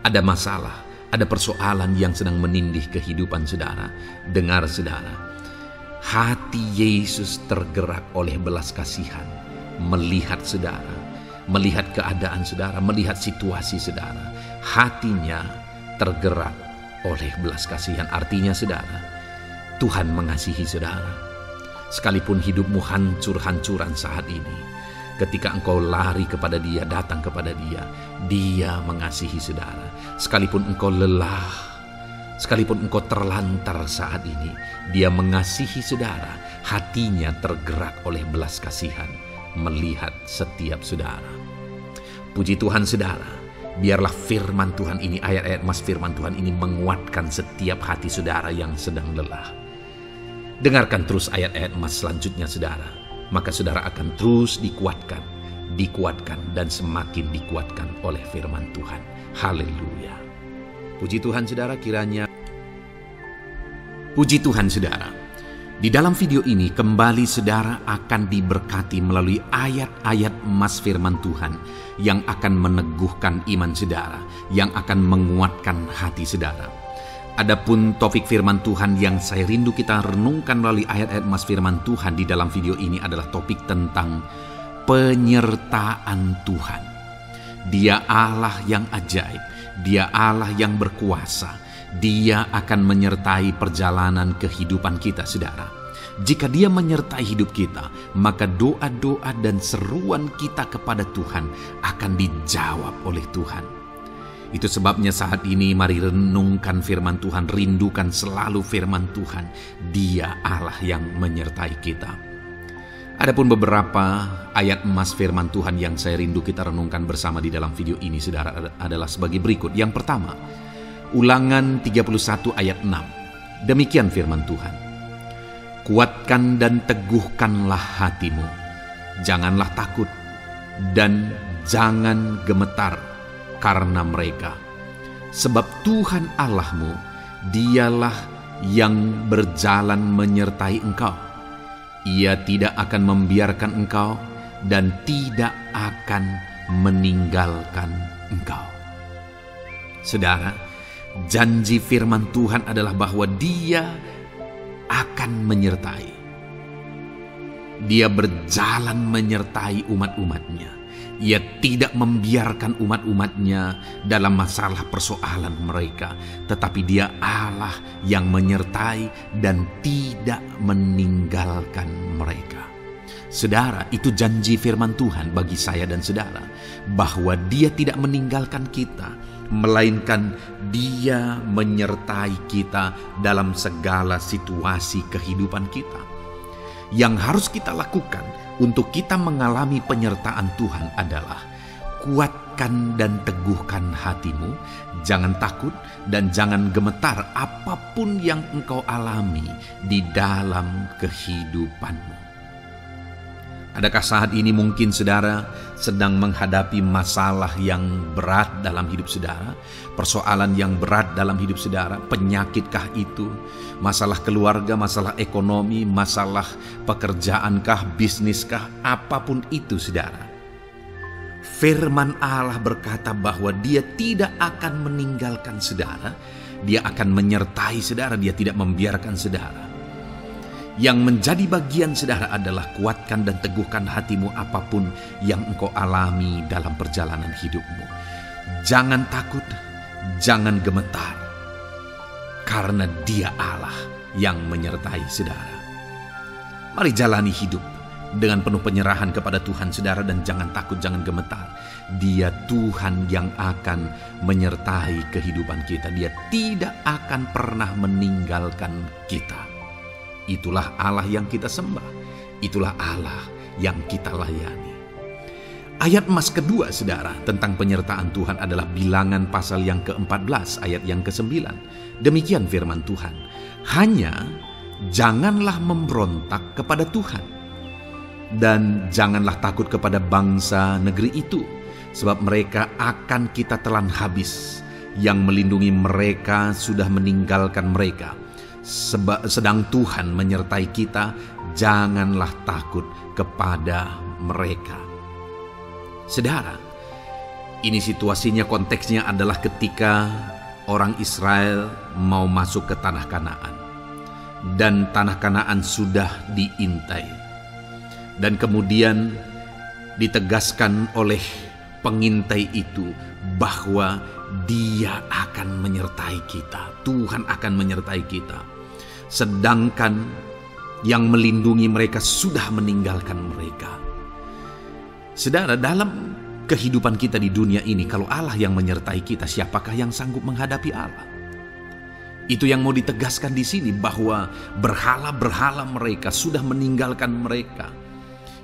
ada masalah, ada persoalan yang sedang menindih kehidupan saudara. Dengar saudara, hati Yesus tergerak oleh belas kasihan, melihat saudara, melihat keadaan saudara, melihat situasi saudara. Hatinya tergerak oleh belas kasihan. Artinya saudara, Tuhan mengasihi saudara. Sekalipun hidupmu hancur-hancuran saat ini, ketika engkau lari kepada Dia, datang kepada Dia, Dia mengasihi saudara. Sekalipun engkau lelah, sekalipun engkau terlantar saat ini, Dia mengasihi saudara. Hatinya tergerak oleh belas kasihan melihat setiap saudara. Puji Tuhan saudara, biarlah firman Tuhan ini, ayat-ayat mas firman Tuhan ini menguatkan setiap hati saudara yang sedang lelah. Dengarkan terus ayat-ayat mas selanjutnya saudara, maka saudara akan terus dikuatkan, dan semakin dikuatkan oleh firman Tuhan. Haleluya. Puji Tuhan saudara, kiranya puji Tuhan saudara. Di dalam video ini kembali saudara akan diberkati melalui ayat-ayat emas firman Tuhan yang akan meneguhkan iman saudara, yang akan menguatkan hati saudara. Adapun topik firman Tuhan yang saya rindu kita renungkan melalui ayat-ayat emas firman Tuhan di dalam video ini adalah topik tentang penyertaan Tuhan. Dia Allah yang ajaib, Dia Allah yang berkuasa. Dia akan menyertai perjalanan kehidupan kita saudara. Jika Dia menyertai hidup kita, maka doa-doa dan seruan kita kepada Tuhan akan dijawab oleh Tuhan. Itu sebabnya saat ini mari renungkan firman Tuhan, rindukan selalu firman Tuhan. Dia Allah yang menyertai kita. Adapun beberapa ayat emas firman Tuhan yang saya rindu kita renungkan bersama di dalam video ini saudara adalah sebagai berikut. Yang pertama, Ulangan 31 ayat 6. Demikian firman Tuhan. Kuatkan dan teguhkanlah hatimu. Janganlah takut dan jangan gemetar karena mereka. Sebab Tuhan Allahmu, Dialah yang berjalan menyertai engkau. Ia tidak akan membiarkan engkau dan tidak akan meninggalkan engkau. Saudara, janji firman Tuhan adalah bahwa Dia akan menyertai. Dia berjalan menyertai umat-umatnya. Ia tidak membiarkan umat-umatnya dalam masalah persoalan mereka, tetapi Dia Allah yang menyertai dan tidak meninggalkan mereka. Saudara, itu janji firman Tuhan bagi saya dan saudara, bahwa Dia tidak meninggalkan kita, melainkan Dia menyertai kita dalam segala situasi kehidupan kita. Yang harus kita lakukan untuk kita mengalami penyertaan Tuhan adalah kuatkan dan teguhkan hatimu, jangan takut dan jangan gemetar apapun yang engkau alami di dalam kehidupanmu. Adakah saat ini mungkin saudara sedang menghadapi masalah yang berat dalam hidup saudara? Persoalan yang berat dalam hidup saudara? Penyakitkah itu? Masalah keluarga, masalah ekonomi, masalah pekerjaankah, bisniskah? Apapun itu saudara. Firman Allah berkata bahwa Dia tidak akan meninggalkan saudara. Dia akan menyertai saudara, Dia tidak membiarkan saudara. Yang menjadi bagian saudara adalah kuatkan dan teguhkan hatimu apapun yang engkau alami dalam perjalanan hidupmu. Jangan takut, jangan gemetar, karena Dia Allah yang menyertai saudara. Mari jalani hidup dengan penuh penyerahan kepada Tuhan saudara, dan jangan takut, jangan gemetar. Dia Tuhan yang akan menyertai kehidupan kita. Dia tidak akan pernah meninggalkan kita. Itulah Allah yang kita sembah. Itulah Allah yang kita layani. Ayat emas kedua saudara tentang penyertaan Tuhan adalah Bilangan pasal yang ke-14 ayat yang ke-9. Demikian firman Tuhan. Hanya janganlah memberontak kepada Tuhan, dan janganlah takut kepada bangsa negeri itu, sebab mereka akan kita telan habis. Yang melindungi mereka sudah meninggalkan mereka. Sedang Tuhan menyertai kita, janganlah takut kepada mereka. Saudara, ini situasinya, konteksnya adalah ketika orang Israel mau masuk ke tanah Kanaan, dan tanah Kanaan sudah diintai, dan kemudian ditegaskan oleh pengintai itu bahwa Dia akan menyertai kita. Tuhan akan menyertai kita. Sedangkan yang melindungi mereka sudah meninggalkan mereka. Saudara, dalam kehidupan kita di dunia ini, kalau Allah yang menyertai kita, siapakah yang sanggup menghadapi Allah? Itu yang mau ditegaskan di sini, bahwa berhala-berhala mereka sudah meninggalkan mereka.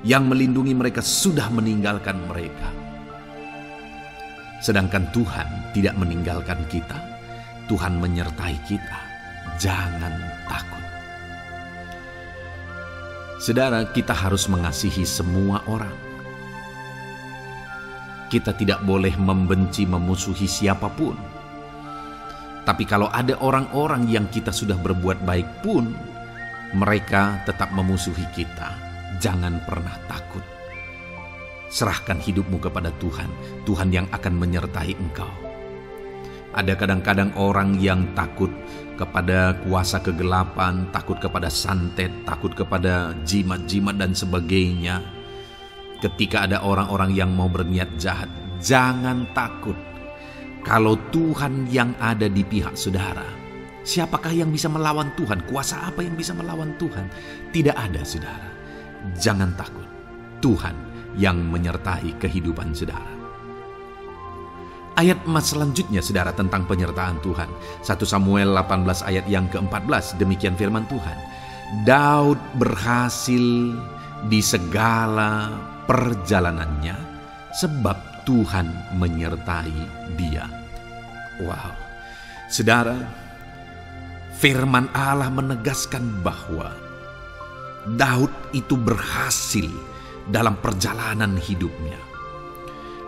Yang melindungi mereka sudah meninggalkan mereka. Sedangkan Tuhan tidak meninggalkan kita. Tuhan menyertai kita. Jangan takut. Saudara, kita harus mengasihi semua orang. Kita tidak boleh membenci, memusuhi siapapun. Tapi kalau ada orang-orang yang kita sudah berbuat baik pun, mereka tetap memusuhi kita. Jangan pernah takut. Serahkan hidupmu kepada Tuhan. Tuhan yang akan menyertai engkau. Ada kadang-kadang orang yang takut kepada kuasa kegelapan, takut kepada santet, takut kepada jimat-jimat dan sebagainya. Ketika ada orang-orang yang mau berniat jahat, jangan takut. Kalau Tuhan yang ada di pihak saudara, siapakah yang bisa melawan Tuhan? Kuasa apa yang bisa melawan Tuhan? Tidak ada, saudara. Jangan takut. Tuhan yang menyertai kehidupan saudara. Ayat emas selanjutnya saudara tentang penyertaan Tuhan. 1 Samuel 18 ayat yang ke-14. Demikian firman Tuhan. Daud berhasil di segala perjalanannya sebab Tuhan menyertai dia. Wow. Saudara, firman Allah menegaskan bahwa Daud itu berhasil dalam perjalanan hidupnya.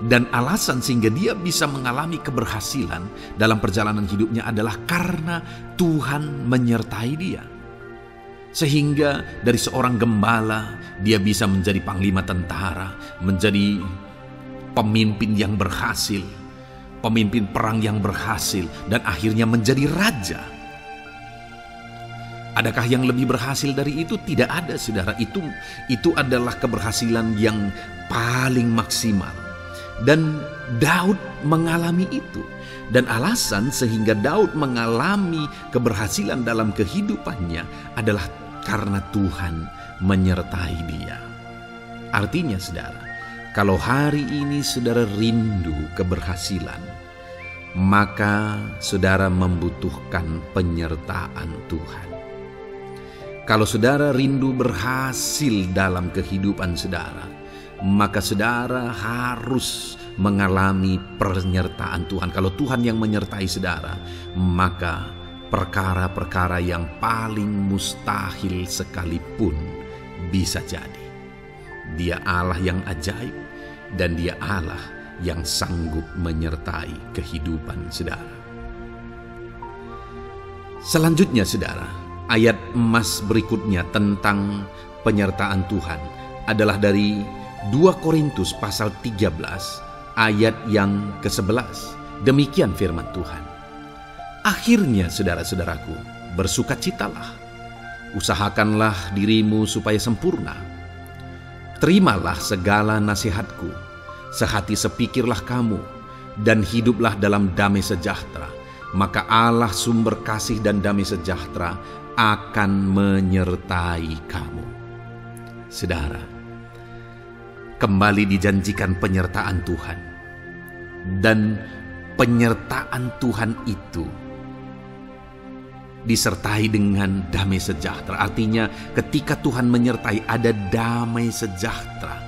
Dan alasan sehingga dia bisa mengalami keberhasilan dalam perjalanan hidupnya adalah karena Tuhan menyertai dia. Sehingga dari seorang gembala, dia bisa menjadi panglima tentara, menjadi pemimpin yang berhasil, pemimpin perang yang berhasil, dan akhirnya menjadi raja. Adakah yang lebih berhasil dari itu? Tidak ada, saudara. Itu adalah keberhasilan yang paling maksimal. Dan Daud mengalami itu. Dan alasan sehingga Daud mengalami keberhasilan dalam kehidupannya adalah karena Tuhan menyertai dia. Artinya, saudara, kalau hari ini saudara rindu keberhasilan, maka saudara membutuhkan penyertaan Tuhan. Kalau saudara rindu berhasil dalam kehidupan saudara, maka saudara harus mengalami penyertaan Tuhan. Kalau Tuhan yang menyertai saudara, maka perkara-perkara yang paling mustahil sekalipun bisa jadi. Dia Allah yang ajaib, dan Dia Allah yang sanggup menyertai kehidupan saudara. Selanjutnya saudara, ayat emas berikutnya tentang penyertaan Tuhan adalah dari 2 Korintus pasal 13 ayat yang ke-11. Demikian firman Tuhan. Akhirnya saudara-saudaraku, bersukacitalah, usahakanlah dirimu supaya sempurna. Terimalah segala nasihatku, sehati sepikirlah kamu, dan hiduplah dalam damai sejahtera. Maka Allah sumber kasih dan damai sejahtera akan menyertai kamu. Saudara, kembali dijanjikan penyertaan Tuhan. Dan penyertaan Tuhan itu disertai dengan damai sejahtera. Artinya ketika Tuhan menyertai, ada damai sejahtera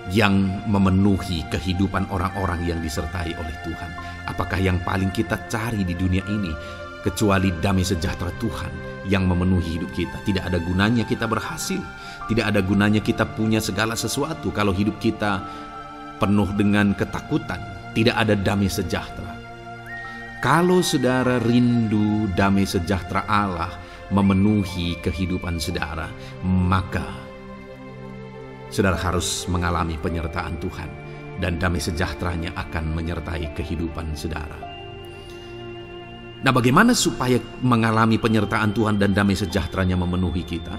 yang memenuhi kehidupan orang-orang yang disertai oleh Tuhan. Apakah yang paling kita cari di dunia ini kecuali damai sejahtera Tuhan yang memenuhi hidup kita? Tidak ada gunanya kita berhasil, tidak ada gunanya kita punya segala sesuatu kalau hidup kita penuh dengan ketakutan, tidak ada damai sejahtera. Kalau saudara rindu damai sejahtera Allah memenuhi kehidupan saudara, maka saudara harus mengalami penyertaan Tuhan, dan damai sejahteranya akan menyertai kehidupan saudara. Nah, bagaimana supaya mengalami penyertaan Tuhan dan damai sejahteranya memenuhi kita?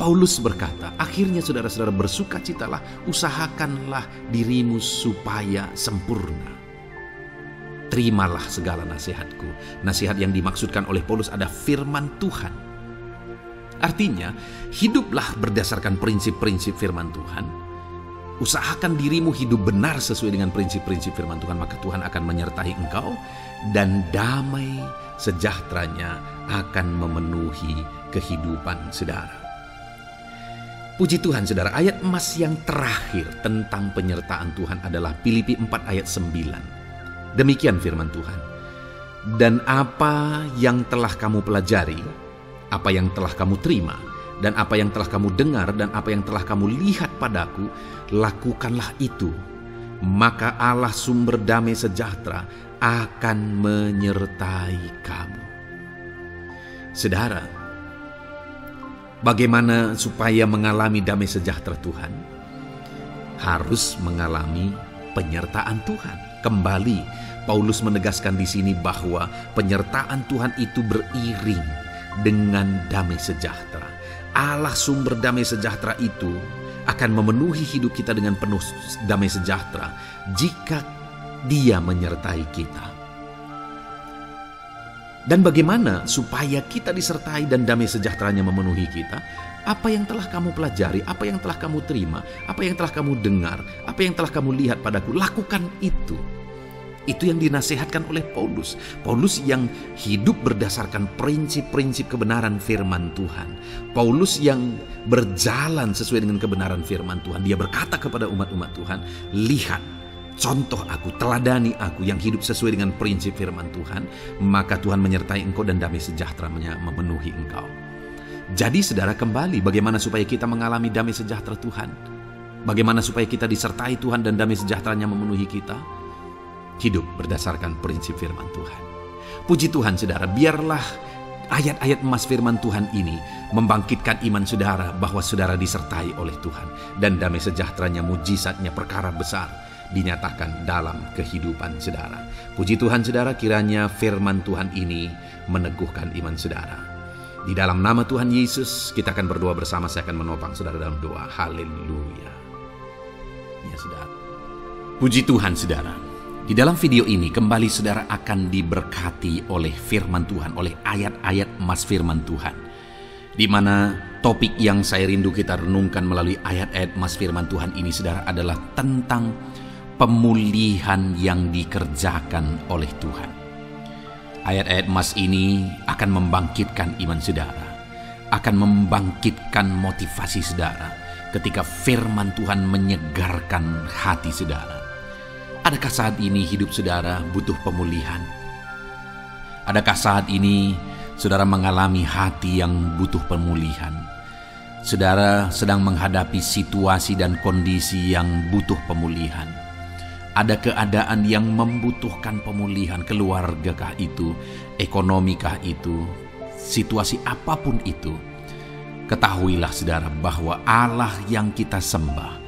Paulus berkata, akhirnya saudara-saudara bersukacitalah, usahakanlah dirimu supaya sempurna. Terimalah segala nasihatku. Nasihat yang dimaksudkan oleh Paulus ada firman Tuhan. Artinya, hiduplah berdasarkan prinsip-prinsip firman Tuhan. Usahakan dirimu hidup benar sesuai dengan prinsip-prinsip firman Tuhan, maka Tuhan akan menyertai engkau, dan damai sejahteranya akan memenuhi kehidupan saudara. Puji Tuhan saudara, ayat emas yang terakhir tentang penyertaan Tuhan adalah Filipi 4 ayat 9. Demikian firman Tuhan. Dan apa yang telah kamu pelajari, apa yang telah kamu terima, dan apa yang telah kamu dengar, dan apa yang telah kamu lihat padaku, lakukanlah itu. Maka Allah sumber damai sejahtera akan menyertai kamu. Saudara, bagaimana supaya mengalami damai sejahtera Tuhan? Harus mengalami penyertaan Tuhan. Kembali, Paulus menegaskan di sini bahwa penyertaan Tuhan itu beriring dengan damai sejahtera. Allah sumber damai sejahtera itu akan memenuhi hidup kita dengan penuh damai sejahtera jika Dia menyertai kita. Dan bagaimana supaya kita disertai dan damai sejahteranya memenuhi kita? Apa yang telah kamu pelajari, apa yang telah kamu terima, apa yang telah kamu dengar, apa yang telah kamu lihat padaku, lakukan itu. Itu yang dinasihatkan oleh Paulus. Paulus yang hidup berdasarkan prinsip-prinsip kebenaran firman Tuhan. Paulus yang berjalan sesuai dengan kebenaran firman Tuhan. Dia berkata kepada umat-umat Tuhan, lihat, contoh aku, teladani aku yang hidup sesuai dengan prinsip firman Tuhan, maka Tuhan menyertai engkau dan damai sejahteranya memenuhi engkau. Jadi saudara, kembali bagaimana supaya kita mengalami damai sejahtera Tuhan? Bagaimana supaya kita disertai Tuhan dan damai sejahteranya memenuhi kita? Hidup berdasarkan prinsip firman Tuhan. Puji Tuhan saudara, biarlah ayat-ayat emas firman Tuhan ini membangkitkan iman saudara bahwa saudara disertai oleh Tuhan, dan damai sejahteranya, mujizatnya, perkara besar dinyatakan dalam kehidupan saudara. Puji Tuhan saudara, kiranya firman Tuhan ini meneguhkan iman saudara. Di dalam nama Tuhan Yesus kita akan berdoa bersama. Saya akan menopang saudara dalam doa. Haleluya. Ya saudara. Puji Tuhan saudara. Di dalam video ini kembali saudara akan diberkati oleh firman Tuhan, oleh ayat-ayat emas firman Tuhan. Di mana topik yang saya rindu kita renungkan melalui ayat-ayat emas firman Tuhan ini saudara adalah tentang pemulihan yang dikerjakan oleh Tuhan. Ayat-ayat emas ini akan membangkitkan iman saudara, akan membangkitkan motivasi saudara ketika firman Tuhan menyegarkan hati saudara. Adakah saat ini hidup saudara butuh pemulihan? Adakah saat ini saudara mengalami hati yang butuh pemulihan? Saudara sedang menghadapi situasi dan kondisi yang butuh pemulihan. Ada keadaan yang membutuhkan pemulihan, keluargakah itu, ekonomikah itu, situasi apapun itu. Ketahuilah saudara bahwa Allah yang kita sembah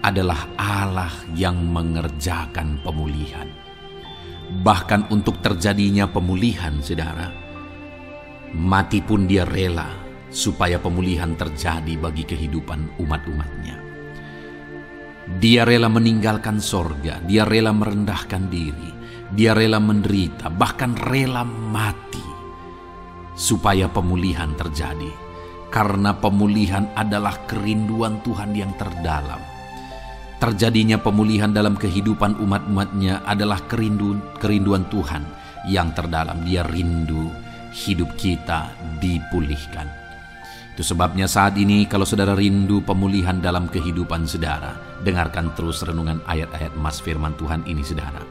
adalah Allah yang mengerjakan pemulihan. Bahkan untuk terjadinya pemulihan saudara, mati pun dia rela supaya pemulihan terjadi bagi kehidupan umat-umatnya. Dia rela meninggalkan sorga, dia rela merendahkan diri, dia rela menderita, bahkan rela mati supaya pemulihan terjadi. Karena pemulihan adalah kerinduan Tuhan yang terdalam. Terjadinya pemulihan dalam kehidupan umat-umatnya adalah kerinduan Tuhan yang terdalam. Dia rindu hidup kita dipulihkan. Itu sebabnya saat ini kalau saudara rindu pemulihan dalam kehidupan saudara, dengarkan terus renungan ayat-ayat emas firman Tuhan ini saudara.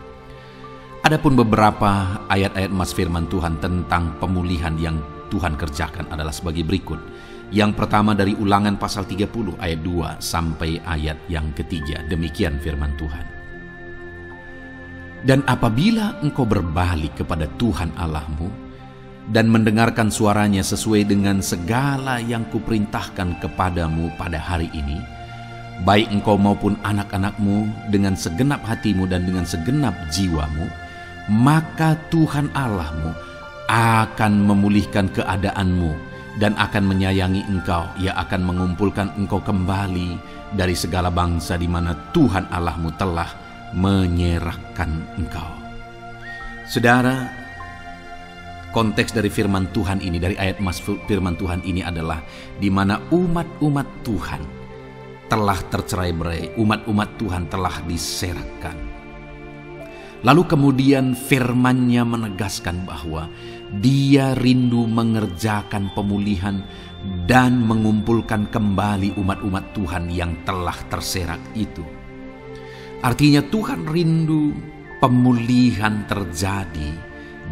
Adapun beberapa ayat-ayat emas firman Tuhan tentang pemulihan yang Tuhan kerjakan adalah sebagai berikut. Yang pertama dari Ulangan pasal 30 ayat 2 sampai ayat yang ketiga. Demikian firman Tuhan. Dan apabila engkau berbalik kepada Tuhan Allahmu dan mendengarkan suaranya sesuai dengan segala yang kuperintahkan kepadamu pada hari ini, baik engkau maupun anak-anakmu dengan segenap hatimu dan dengan segenap jiwamu, maka Tuhan Allahmu akan memulihkan keadaanmu dan akan menyayangi engkau. Ia akan mengumpulkan engkau kembali dari segala bangsa di mana Tuhan Allahmu telah menyerahkan engkau. Saudara, konteks dari firman Tuhan ini, dari ayat emas firman Tuhan ini adalah di mana umat-umat Tuhan telah tercerai-berai, umat-umat Tuhan telah diserahkan. Lalu kemudian firman-Nya menegaskan bahwa Dia rindu mengerjakan pemulihan dan mengumpulkan kembali umat-umat Tuhan yang telah terserak itu. Artinya Tuhan rindu pemulihan terjadi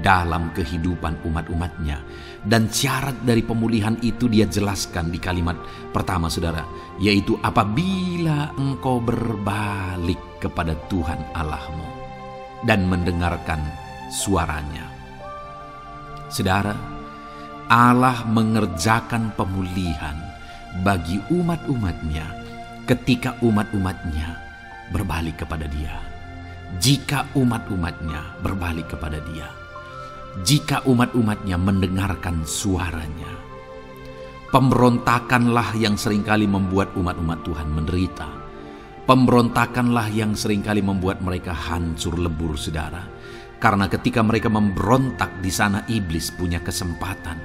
dalam kehidupan umat-umatnya. Dan syarat dari pemulihan itu dia jelaskan di kalimat pertama saudara, yaitu apabila engkau berbalik kepada Tuhan Allahmu dan mendengarkan suaranya. Saudara, Allah mengerjakan pemulihan bagi umat-umatnya ketika umat-umatnya berbalik kepada Dia. Jika umat-umatnya berbalik kepada Dia, jika umat-umatnya mendengarkan suaranya. Pemberontakanlah yang seringkali membuat umat-umat Tuhan menderita. Pemberontakanlah yang seringkali membuat mereka hancur lebur saudara. Karena ketika mereka memberontak di sana iblis punya kesempatan.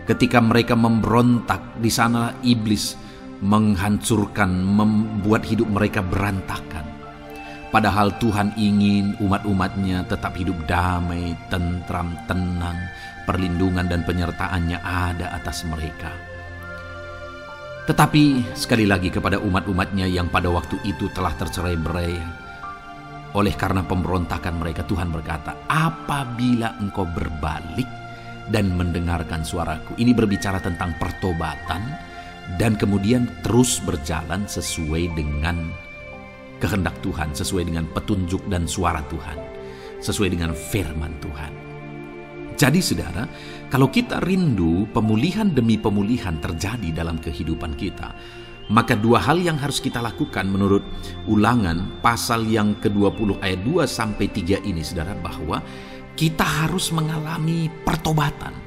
Ketika mereka memberontak di sana iblis menghancurkan, membuat hidup mereka berantakan. Padahal Tuhan ingin umat-umatnya tetap hidup damai, tentram, tenang, perlindungan dan penyertaan-Nya ada atas mereka. Tetapi sekali lagi kepada umat-umatnya yang pada waktu itu telah tercerai-berai oleh karena pemberontakan mereka, Tuhan berkata, apabila engkau berbalik dan mendengarkan suaraku. Ini berbicara tentang pertobatan dan kemudian terus berjalan sesuai dengan kehendak Tuhan, sesuai dengan petunjuk dan suara Tuhan, sesuai dengan firman Tuhan. Jadi saudara, kalau kita rindu pemulihan demi pemulihan terjadi dalam kehidupan kita, maka dua hal yang harus kita lakukan menurut Ulangan pasal yang ke-20 ayat 2 sampai 3 ini saudara, bahwa kita harus mengalami pertobatan.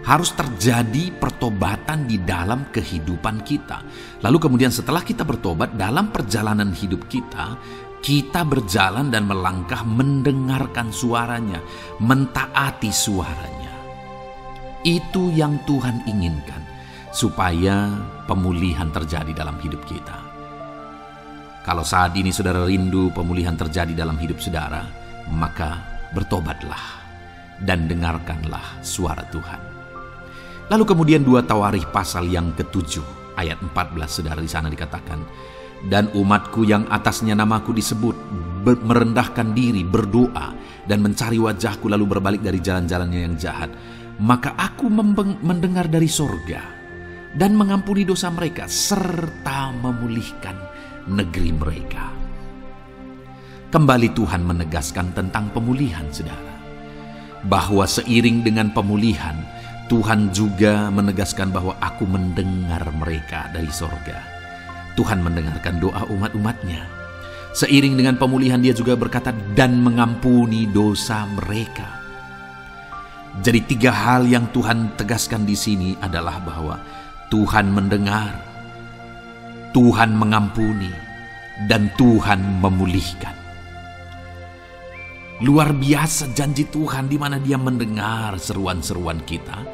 Harus terjadi pertobatan di dalam kehidupan kita. Lalu kemudian setelah kita bertobat, dalam perjalanan hidup kita, kita berjalan dan melangkah mendengarkan suaranya, mentaati suaranya. Itu yang Tuhan inginkan, supaya pemulihan terjadi dalam hidup kita. Kalau saat ini saudara rindu pemulihan terjadi dalam hidup saudara, maka bertobatlah dan dengarkanlah suara Tuhan. Lalu kemudian 2 Tawarikh pasal yang ke-7 ayat 14 saudara, di sana dikatakan, dan umatku yang atasnya namaku disebut merendahkan diri, berdoa dan mencari wajahku lalu berbalik dari jalan-jalannya yang jahat, maka aku mendengar dari sorga dan mengampuni dosa mereka, serta memulihkan negeri mereka. Kembali Tuhan menegaskan tentang pemulihan, saudara. Bahwa seiring dengan pemulihan, Tuhan juga menegaskan bahwa aku mendengar mereka dari sorga. Tuhan mendengarkan doa umat-umatnya. Seiring dengan pemulihan dia juga berkata, dan mengampuni dosa mereka. Jadi 3 hal yang Tuhan tegaskan di sini adalah bahwa Tuhan mendengar, Tuhan mengampuni, dan Tuhan memulihkan. Luar biasa janji Tuhan di mana Dia mendengar seruan-seruan kita,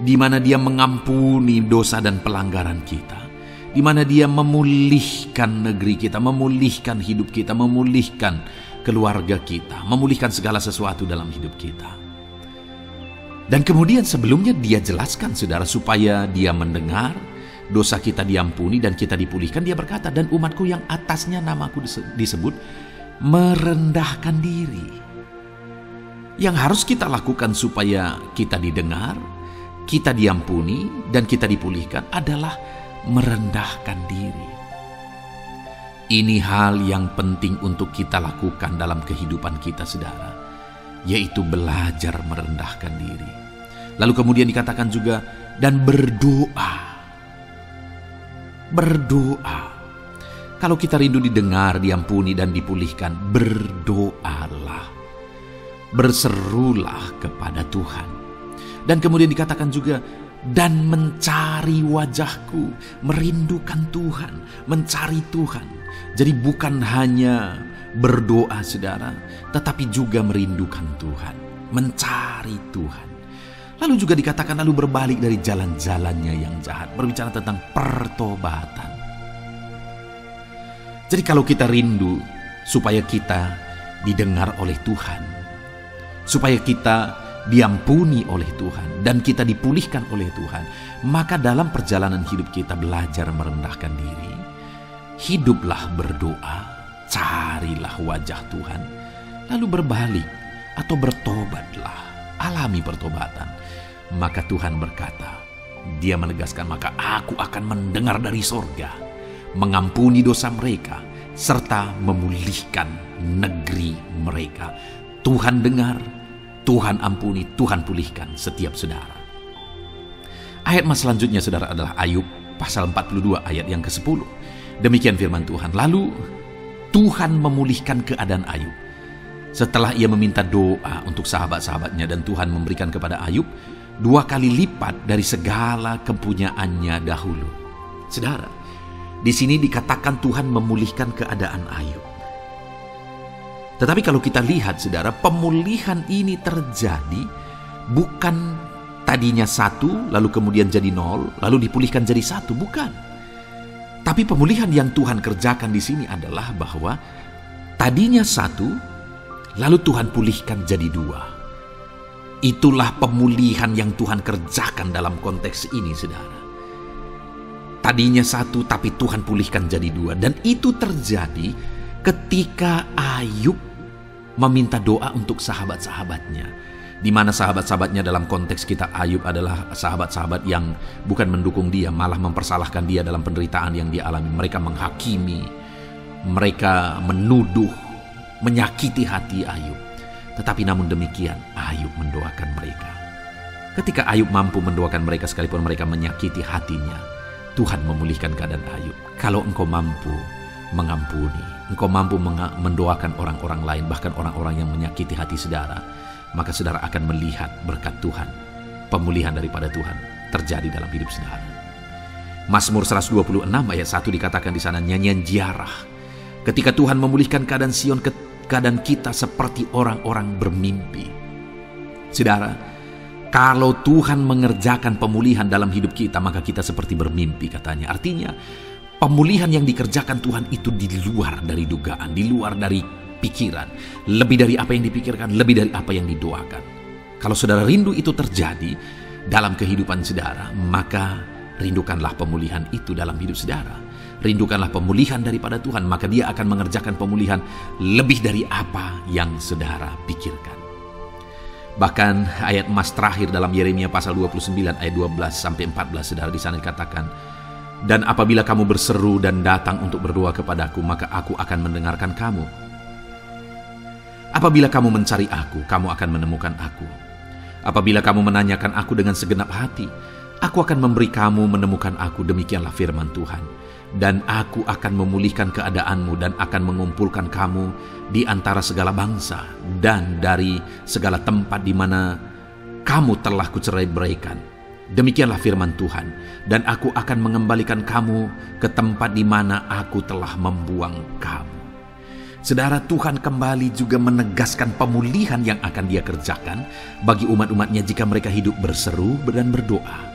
di mana Dia mengampuni dosa dan pelanggaran kita, di mana Dia memulihkan negeri kita, memulihkan hidup kita, memulihkan keluarga kita, memulihkan segala sesuatu dalam hidup kita. Dan kemudian sebelumnya Dia jelaskan, saudara, supaya Dia mendengar, dosa kita diampuni dan kita dipulihkan. Dia berkata, dan umatku yang atasnya namaku disebut merendahkan diri. Yang harus kita lakukan supaya kita didengar, kita diampuni, dan kita dipulihkan adalah merendahkan diri. Ini hal yang penting untuk kita lakukan dalam kehidupan kita, saudara, yaitu belajar merendahkan diri. Lalu kemudian dikatakan juga, dan berdoa. Berdoa. Kalau kita rindu didengar, diampuni, dan dipulihkan, berdoalah. Berserulah kepada Tuhan. Dan kemudian dikatakan juga, dan mencari wajahku, merindukan Tuhan, mencari Tuhan. Jadi bukan hanya berdoa, saudara, tetapi juga merindukan Tuhan, mencari Tuhan. Lalu juga dikatakan, lalu berbalik dari jalan-jalannya yang jahat. Berbicara tentang pertobatan. Jadi kalau kita rindu supaya kita didengar oleh Tuhan, supaya kita diampuni oleh Tuhan, dan kita dipulihkan oleh Tuhan, maka dalam perjalanan hidup kita belajar merendahkan diri. Hiduplah berdoa, carilah wajah Tuhan, lalu berbalik atau bertobatlah, alami pertobatan. Maka Tuhan berkata, Dia menegaskan, maka aku akan mendengar dari sorga, mengampuni dosa mereka, serta memulihkan negeri mereka. Tuhan dengar, Tuhan ampuni, Tuhan pulihkan setiap saudara. Ayat mas selanjutnya, saudara, adalah Ayub pasal 42 ayat yang ke-10. Demikian firman Tuhan. Lalu Tuhan memulihkan keadaan Ayub. Setelah ia meminta doa untuk sahabat-sahabatnya, dan Tuhan memberikan kepada Ayub 2 kali lipat dari segala kepunyaannya dahulu. Saudara, di sini dikatakan Tuhan memulihkan keadaan Ayub. Tetapi kalau kita lihat, saudara, pemulihan ini terjadi bukan tadinya 1, lalu kemudian jadi 0, lalu dipulihkan jadi 1, bukan. Tapi pemulihan yang Tuhan kerjakan di sini adalah bahwa tadinya 1, lalu Tuhan pulihkan jadi 2. Itulah pemulihan yang Tuhan kerjakan dalam konteks ini, saudara. Tadinya 1, tapi Tuhan pulihkan jadi 2. Dan itu terjadi ketika Ayub meminta doa untuk sahabat-sahabatnya. Di mana sahabat-sahabatnya dalam konteks kita, Ayub adalah sahabat-sahabat yang bukan mendukung dia, malah mempersalahkan dia dalam penderitaan yang dia alami. Mereka menghakimi, mereka menuduh, menyakiti hati Ayub. Tetapi namun demikian, Ayub mendoakan mereka. Ketika Ayub mampu mendoakan mereka sekalipun mereka menyakiti hatinya, Tuhan memulihkan keadaan Ayub. Kalau engkau mampu mengampuni, engkau mampu mendoakan orang-orang lain, bahkan orang-orang yang menyakiti hati saudara, maka saudara akan melihat berkat Tuhan, pemulihan daripada Tuhan terjadi dalam hidup saudara. Mazmur 126 ayat 1 dikatakan di sana, nyanyian ziarah. Ketika Tuhan memulihkan keadaan Sion, keadaan kita seperti orang-orang bermimpi. Saudara, kalau Tuhan mengerjakan pemulihan dalam hidup kita, maka kita seperti bermimpi, katanya. Artinya, pemulihan yang dikerjakan Tuhan itu di luar dari dugaan, di luar dari pikiran, lebih dari apa yang dipikirkan, lebih dari apa yang didoakan. Kalau saudara rindu itu terjadi dalam kehidupan saudara, maka rindukanlah pemulihan itu dalam hidup saudara. Rindukanlah pemulihan daripada Tuhan, maka Dia akan mengerjakan pemulihan lebih dari apa yang saudara pikirkan. Bahkan ayat emas terakhir dalam Yeremia pasal 29 ayat 12 sampai 14, saudara, di sana dikatakan, dan apabila kamu berseru dan datang untuk berdoa kepadaku, maka aku akan mendengarkan kamu. Apabila kamu mencari aku, kamu akan menemukan aku. Apabila kamu menanyakan aku dengan segenap hati, aku akan memberi kamu menemukan aku, demikianlah firman Tuhan. Dan aku akan memulihkan keadaanmu dan akan mengumpulkan kamu di antara segala bangsa dan dari segala tempat di mana kamu telah kucerai-beraikan. Demikianlah firman Tuhan. Dan aku akan mengembalikan kamu ke tempat di mana aku telah membuang kamu. Saudara, Tuhan kembali juga menegaskan pemulihan yang akan Dia kerjakan bagi umat-umatnya jika mereka hidup berseru dan berdoa.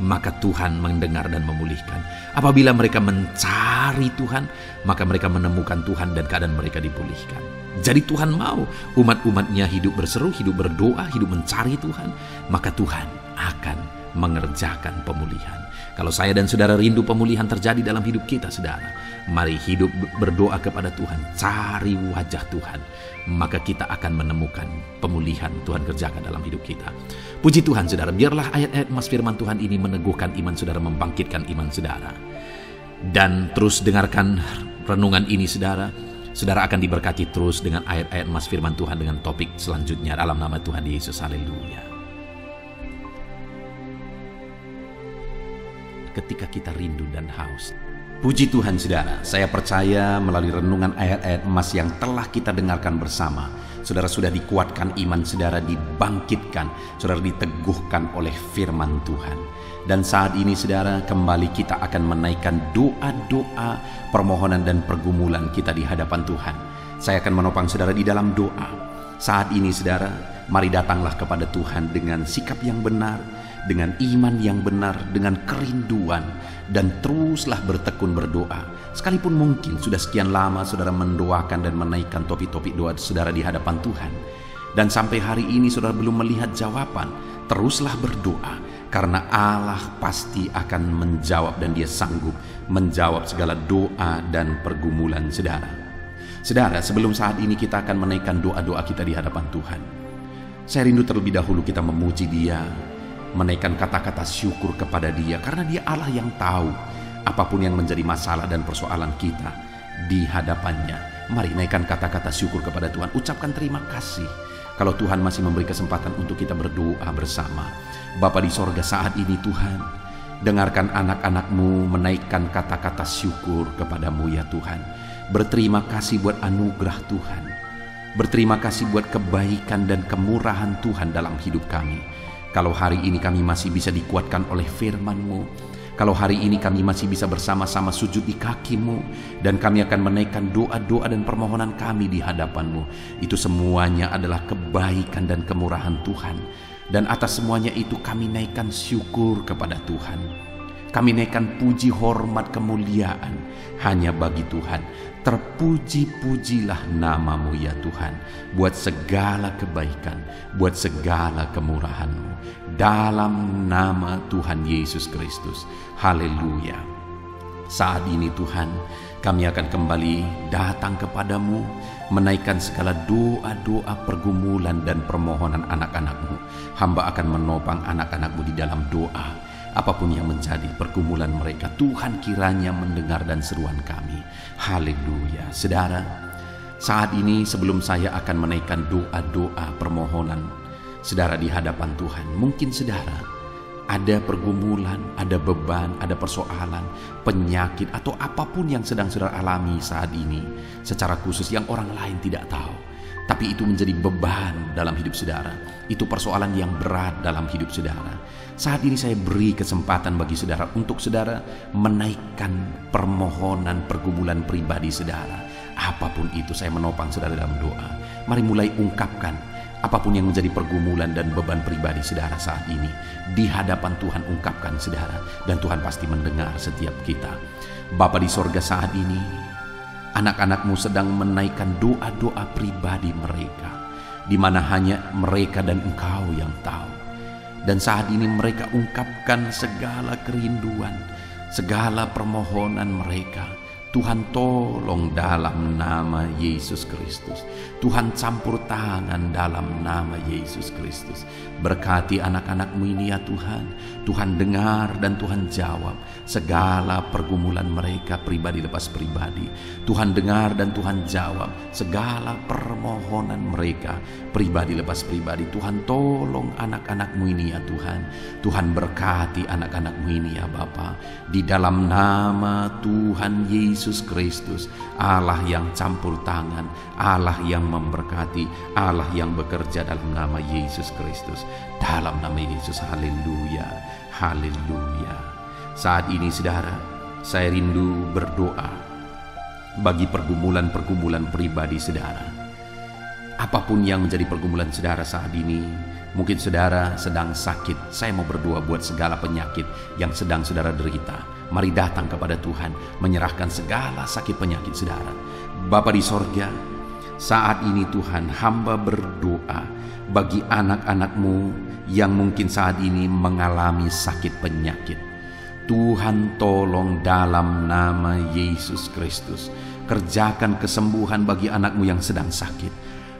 Maka Tuhan mendengar dan memulihkan. Apabila mereka mencari Tuhan, maka mereka menemukan Tuhan dan keadaan mereka dipulihkan. Jadi Tuhan mau umat-umatnya hidup berseru, hidup berdoa, hidup mencari Tuhan, maka Tuhan akan mengerjakan pemulihan. Kalau saya dan saudara rindu pemulihan terjadi dalam hidup kita, saudara, mari hidup berdoa kepada Tuhan, cari wajah Tuhan, maka kita akan menemukan pemulihan Tuhan kerjakan dalam hidup kita. Puji Tuhan, saudara, biarlah ayat-ayat emas firman Tuhan ini meneguhkan iman saudara, membangkitkan iman saudara. Dan terus dengarkan renungan ini, saudara. Saudara akan diberkati terus dengan ayat-ayat emas firman Tuhan dengan topik selanjutnya dalam nama Tuhan Yesus. Haleluya. Ketika kita rindu dan haus. Puji Tuhan, saudara, saya percaya melalui renungan ayat-ayat emas yang telah kita dengarkan bersama, saudara sudah dikuatkan iman saudara, dibangkitkan, saudara diteguhkan oleh firman Tuhan. Dan saat ini, saudara, kembali kita akan menaikkan doa-doa, permohonan dan pergumulan kita di hadapan Tuhan. Saya akan menopang saudara di dalam doa. Saat ini, saudara, mari datanglah kepada Tuhan dengan sikap yang benar, dengan iman yang benar, dengan kerinduan, dan teruslah bertekun berdoa. Sekalipun mungkin sudah sekian lama saudara mendoakan dan menaikkan topik-topik doa saudara di hadapan Tuhan, dan sampai hari ini saudara belum melihat jawaban, teruslah berdoa, karena Allah pasti akan menjawab dan Dia sanggup menjawab segala doa dan pergumulan saudara. Saudara, sebelum saat ini kita akan menaikkan doa-doa kita di hadapan Tuhan, saya rindu terlebih dahulu kita memuji Dia, menaikkan kata-kata syukur kepada Dia, karena Dia Allah yang tahu apapun yang menjadi masalah dan persoalan kita di hadapannya. Mari naikkan kata-kata syukur kepada Tuhan, ucapkan terima kasih kalau Tuhan masih memberi kesempatan untuk kita berdoa bersama. Bapa di sorga, saat ini Tuhan, dengarkan anak-anak-Mu menaikkan kata-kata syukur kepadamu ya Tuhan. Berterima kasih buat anugerah Tuhan, berterima kasih buat kebaikan dan kemurahan Tuhan dalam hidup kami. Kalau hari ini kami masih bisa dikuatkan oleh firman-Mu, kalau hari ini kami masih bisa bersama-sama sujud di kaki-Mu, dan kami akan menaikkan doa-doa dan permohonan kami di hadapan-Mu, itu semuanya adalah kebaikan dan kemurahan Tuhan. Dan atas semuanya itu kami naikkan syukur kepada Tuhan. Kami naikkan puji, hormat, kemuliaan hanya bagi Tuhan. Terpuji-pujilah nama-Mu ya Tuhan, buat segala kebaikan, buat segala kemurahan-Mu, dalam nama Tuhan Yesus Kristus. Haleluya. Saat ini Tuhan, kami akan kembali datang kepadamu, menaikkan segala doa-doa pergumulan dan permohonan anak-anak-Mu. Hamba akan menopang anak-anak-Mu di dalam doa. Apapun yang menjadi pergumulan mereka, Tuhan kiranya mendengar dan seruan kami. Haleluya. Saudara, saat ini sebelum saya akan menaikkan doa-doa permohonan saudara di hadapan Tuhan, mungkin saudara ada pergumulan, ada beban, ada persoalan, penyakit, atau apapun yang sedang saudara alami saat ini secara khusus yang orang lain tidak tahu, tapi itu menjadi beban dalam hidup saudara. Itu persoalan yang berat dalam hidup saudara. Saat ini saya beri kesempatan bagi saudara untuk saudara menaikkan permohonan pergumulan pribadi saudara. Apapun itu, saya menopang saudara dalam doa. Mari mulai ungkapkan apapun yang menjadi pergumulan dan beban pribadi saudara saat ini. Di hadapan Tuhan ungkapkan saudara, dan Tuhan pasti mendengar setiap kita. Bapa di sorga, saat ini anak-anak-Mu sedang menaikkan doa-doa pribadi mereka, di mana hanya mereka dan Engkau yang tahu. Dan saat ini mereka ungkapkan segala kerinduan, segala permohonan mereka. Tuhan tolong dalam nama Yesus Kristus. Tuhan campur tangan dalam nama Yesus Kristus. Berkati anak-anak-Mu ini ya Tuhan. Tuhan dengar dan Tuhan jawab segala pergumulan mereka pribadi lepas pribadi. Tuhan dengar dan Tuhan jawab segala permohonan mereka pribadi lepas pribadi. Tuhan tolong anak-anak-Mu ini ya Tuhan. Tuhan berkati anak-anak-Mu ini ya Bapa. Di dalam nama Tuhan Yesus Kristus, Allah yang campur tangan, Allah yang memberkati, Allah yang bekerja dalam nama Yesus Kristus. Dalam nama Yesus, haleluya, haleluya. Saat ini saudara, saya rindu berdoa bagi pergumulan-pergumulan pribadi saudara. Apapun yang menjadi pergumulan saudara saat ini, mungkin saudara sedang sakit. Saya mau berdoa buat segala penyakit yang sedang saudara derita. Mari datang kepada Tuhan, menyerahkan segala sakit penyakit saudara. Bapa di sorga, saat ini Tuhan, hamba berdoa bagi anak-anak-Mu yang mungkin saat ini mengalami sakit penyakit. Tuhan tolong dalam nama Yesus Kristus, kerjakan kesembuhan bagi anak-Mu yang sedang sakit.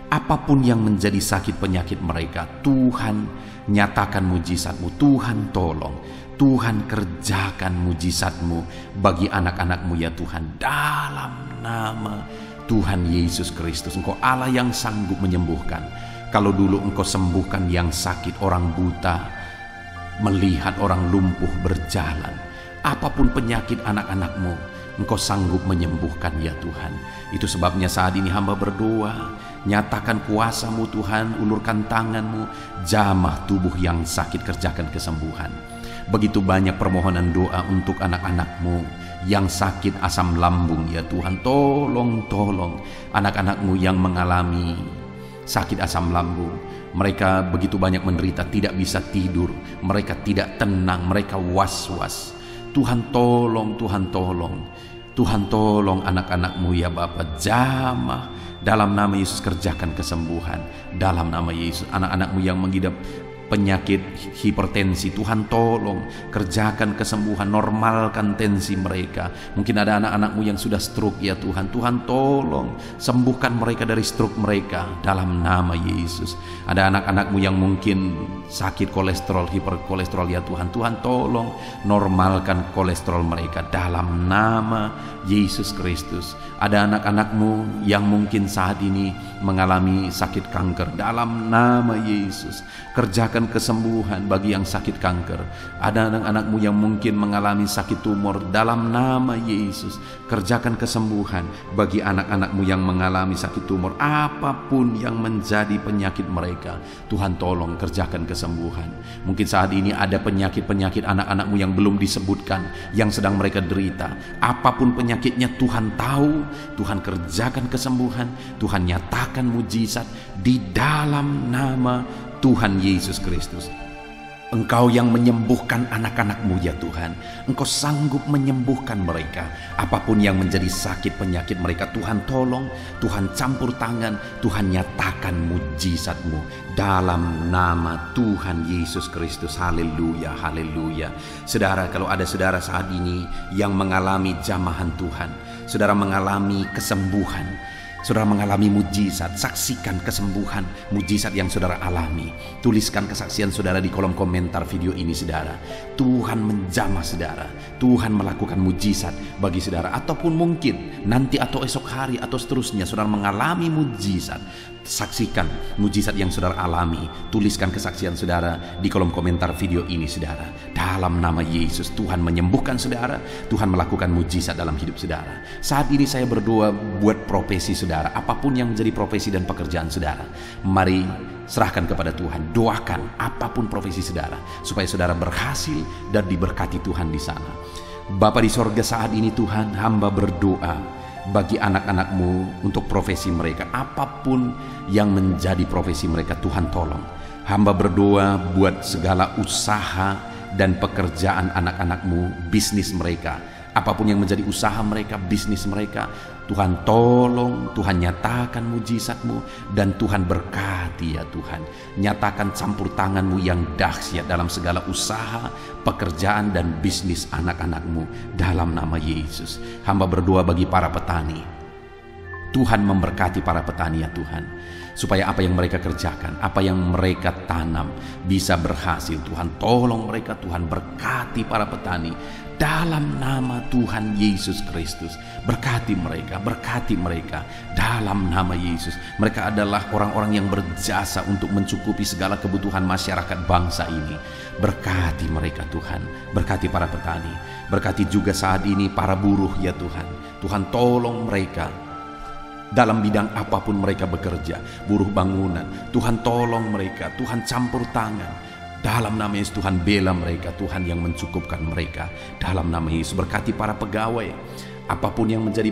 Apapun yang menjadi sakit penyakit mereka, Tuhan nyatakan mujizat-Mu. Tuhan tolong, Tuhan kerjakan mujizat-Mu bagi anak-anak-Mu ya Tuhan. Dalam nama Tuhan Yesus Kristus, Engkau Allah yang sanggup menyembuhkan. Kalau dulu Engkau sembuhkan yang sakit, orang buta melihat, orang lumpuh berjalan. Apapun penyakit anak-anak-Mu, Engkau sanggup menyembuhkan ya Tuhan. Itu sebabnya saat ini hamba berdoa, nyatakan kuasa-Mu Tuhan, ulurkan tangan-Mu, jamah tubuh yang sakit, kerjakan kesembuhan. Begitu banyak permohonan doa untuk anak-anak-Mu yang sakit asam lambung ya Tuhan. Tolong anak-anak-Mu yang mengalami sakit asam lambung. Mereka begitu banyak menderita, tidak bisa tidur, mereka tidak tenang, mereka was-was. Tuhan tolong, Tuhan tolong, Tuhan tolong anak-anak-Mu ya Bapa. Jamah dalam nama Yesus, kerjakan kesembuhan dalam nama Yesus. Anak-anak-Mu yang mengidap penyakit hipertensi, Tuhan tolong kerjakan kesembuhan, normalkan tensi mereka. Mungkin ada anak-anak-Mu yang sudah stroke ya Tuhan. Tuhan tolong sembuhkan mereka dari stroke mereka dalam nama Yesus. Ada anak-anak-Mu yang mungkin sakit kolesterol, hiperkolesterol ya Tuhan. Tuhan tolong normalkan kolesterol mereka dalam nama Yesus Kristus. Ada anak-anak-Mu yang mungkin saat ini mengalami sakit kanker, dalam nama Yesus kerjakan kesembuhan bagi yang sakit kanker. Ada anak-anak-Mu yang mungkin mengalami sakit tumor, dalam nama Yesus kerjakan kesembuhan bagi anak-anak-Mu yang mengalami sakit tumor. Apapun yang menjadi penyakit mereka, Tuhan tolong kerjakan kesembuhan. Mungkin saat ini ada penyakit-penyakit anak-anak-Mu yang belum disebutkan, yang sedang mereka derita. Apapun penyakitnya Tuhan tahu, Tuhan kerjakan kesembuhan, Tuhan nyatakan mujizat di dalam nama Tuhan Yesus Kristus. Engkau yang menyembuhkan anak-anak-Mu ya Tuhan. Engkau sanggup menyembuhkan mereka. Apapun yang menjadi sakit penyakit mereka, Tuhan tolong, Tuhan campur tangan, Tuhan nyatakan mujizat-Mu dalam nama Tuhan Yesus Kristus. Haleluya, haleluya. Saudara, kalau ada saudara saat ini yang mengalami jamahan Tuhan, saudara mengalami kesembuhan, saudara mengalami mujizat, saksikan kesembuhan, mujizat yang saudara alami. Tuliskan kesaksian saudara di kolom komentar video ini saudara. Tuhan menjamah saudara, Tuhan melakukan mujizat bagi saudara. Ataupun mungkin nanti atau esok hari atau seterusnya saudara mengalami mujizat. Saksikan mujizat yang saudara alami. Tuliskan kesaksian saudara di kolom komentar video ini saudara. Dalam nama Yesus, Tuhan menyembuhkan saudara, Tuhan melakukan mujizat dalam hidup saudara. Saat ini saya berdoa buat profesi saudara, apapun yang menjadi profesi dan pekerjaan saudara. Mari serahkan kepada Tuhan, doakan apapun profesi saudara, supaya saudara berhasil dan diberkati Tuhan di sana. Bapa di sorga, saat ini Tuhan, hamba berdoa bagi anak-anak-Mu untuk profesi mereka. Apapun yang menjadi profesi mereka, Tuhan tolong. Hamba berdoa buat segala usaha dan pekerjaan anak-anak-Mu, bisnis mereka. Apapun yang menjadi usaha mereka, bisnis mereka, Tuhan tolong, Tuhan nyatakan mujizat-Mu, dan Tuhan berkati ya Tuhan. Nyatakan campur tangan-Mu yang dahsyat dalam segala usaha, pekerjaan, dan bisnis anak-anak-Mu dalam nama Yesus. Hamba berdoa bagi para petani. Tuhan memberkati para petani ya Tuhan, supaya apa yang mereka kerjakan, apa yang mereka tanam bisa berhasil. Tuhan tolong mereka, Tuhan berkati para petani dalam nama Tuhan Yesus Kristus. Berkati mereka dalam nama Yesus. Mereka adalah orang-orang yang berjasa untuk mencukupi segala kebutuhan masyarakat bangsa ini. Berkati mereka Tuhan, berkati para petani, berkati juga saat ini para buruh ya Tuhan. Tuhan tolong mereka dalam bidang apapun mereka bekerja, buruh bangunan. Tuhan tolong mereka, Tuhan campur tangan. Dalam nama Yesus Tuhan bela mereka, Tuhan yang mencukupkan mereka. Dalam nama Yesus berkati para pegawai, apapun yang menjadi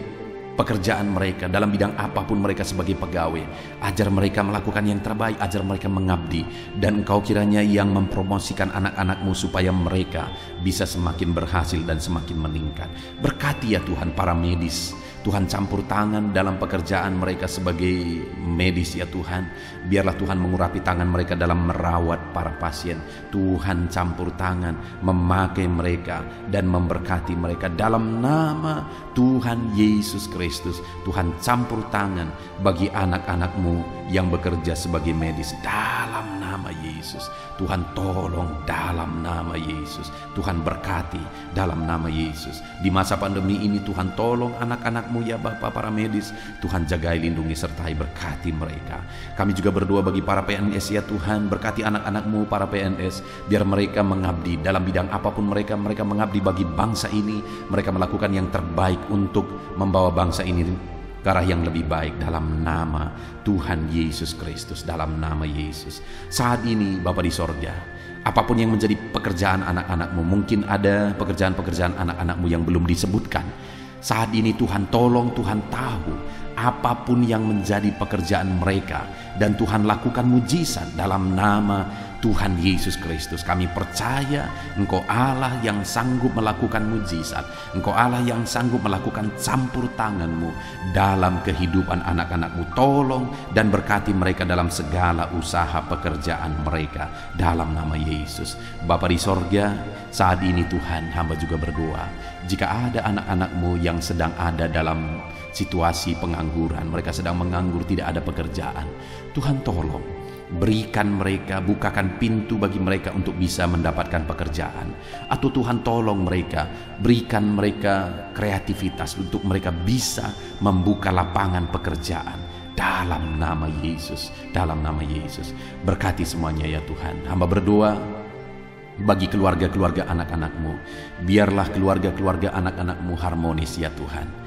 pekerjaan mereka, dalam bidang apapun mereka sebagai pegawai. Ajar mereka melakukan yang terbaik, ajar mereka mengabdi. Dan Engkau kiranya yang mempromosikan anak-anak-Mu supaya mereka bisa semakin berhasil dan semakin meningkat. Berkati ya Tuhan para medis, Tuhan campur tangan dalam pekerjaan mereka sebagai medis ya Tuhan. Biarlah Tuhan mengurapi tangan mereka dalam merawat para pasien. Tuhan campur tangan, memakai mereka dan memberkati mereka dalam nama Tuhan Yesus Kristus. Tuhan campur tangan bagi anak-anak-Mu yang bekerja sebagai medis dalam nama Yesus. Tuhan tolong dalam nama Yesus. Tuhan berkati dalam nama Yesus. Di masa pandemi ini Tuhan tolong anak-anak-Mu ya Bapa para medis. Tuhan jagai, lindungi, sertai, berkati mereka. Kami juga berdoa bagi para PNS ya Tuhan. Berkati anak-anak-Mu para PNS, biar mereka mengabdi dalam bidang apapun mereka mengabdi bagi bangsa ini. Mereka melakukan yang terbaik untuk membawa bangsa ini ke arah yang lebih baik dalam nama Tuhan Yesus Kristus. Dalam nama Yesus. Saat ini Bapa di sorga, apapun yang menjadi pekerjaan anak-anak-Mu, mungkin ada pekerjaan-pekerjaan anak-anak-Mu yang belum disebutkan. Saat ini Tuhan tolong, Tuhan tahu apapun yang menjadi pekerjaan mereka, dan Tuhan lakukan mujizat dalam nama Tuhan Yesus Kristus. Kami percaya Engkau Allah yang sanggup melakukan mujizat. Engkau Allah yang sanggup melakukan campur tangan-Mu dalam kehidupan anak-anak-Mu. Tolong dan berkati mereka dalam segala usaha pekerjaan mereka dalam nama Yesus. Bapa di sorga, saat ini Tuhan hamba juga berdoa, jika ada anak-anak-Mu yang sedang ada dalam situasi pengangguran, mereka sedang menganggur, tidak ada pekerjaan, Tuhan tolong berikan mereka, bukakan pintu bagi mereka untuk bisa mendapatkan pekerjaan. Atau Tuhan tolong mereka, berikan mereka kreativitas untuk mereka bisa membuka lapangan pekerjaan dalam nama Yesus. Dalam nama Yesus berkati semuanya ya Tuhan. Hamba berdoa bagi keluarga-keluarga anak-anak-Mu. Biarlah keluarga-keluarga anak-anak-Mu harmonis ya Tuhan.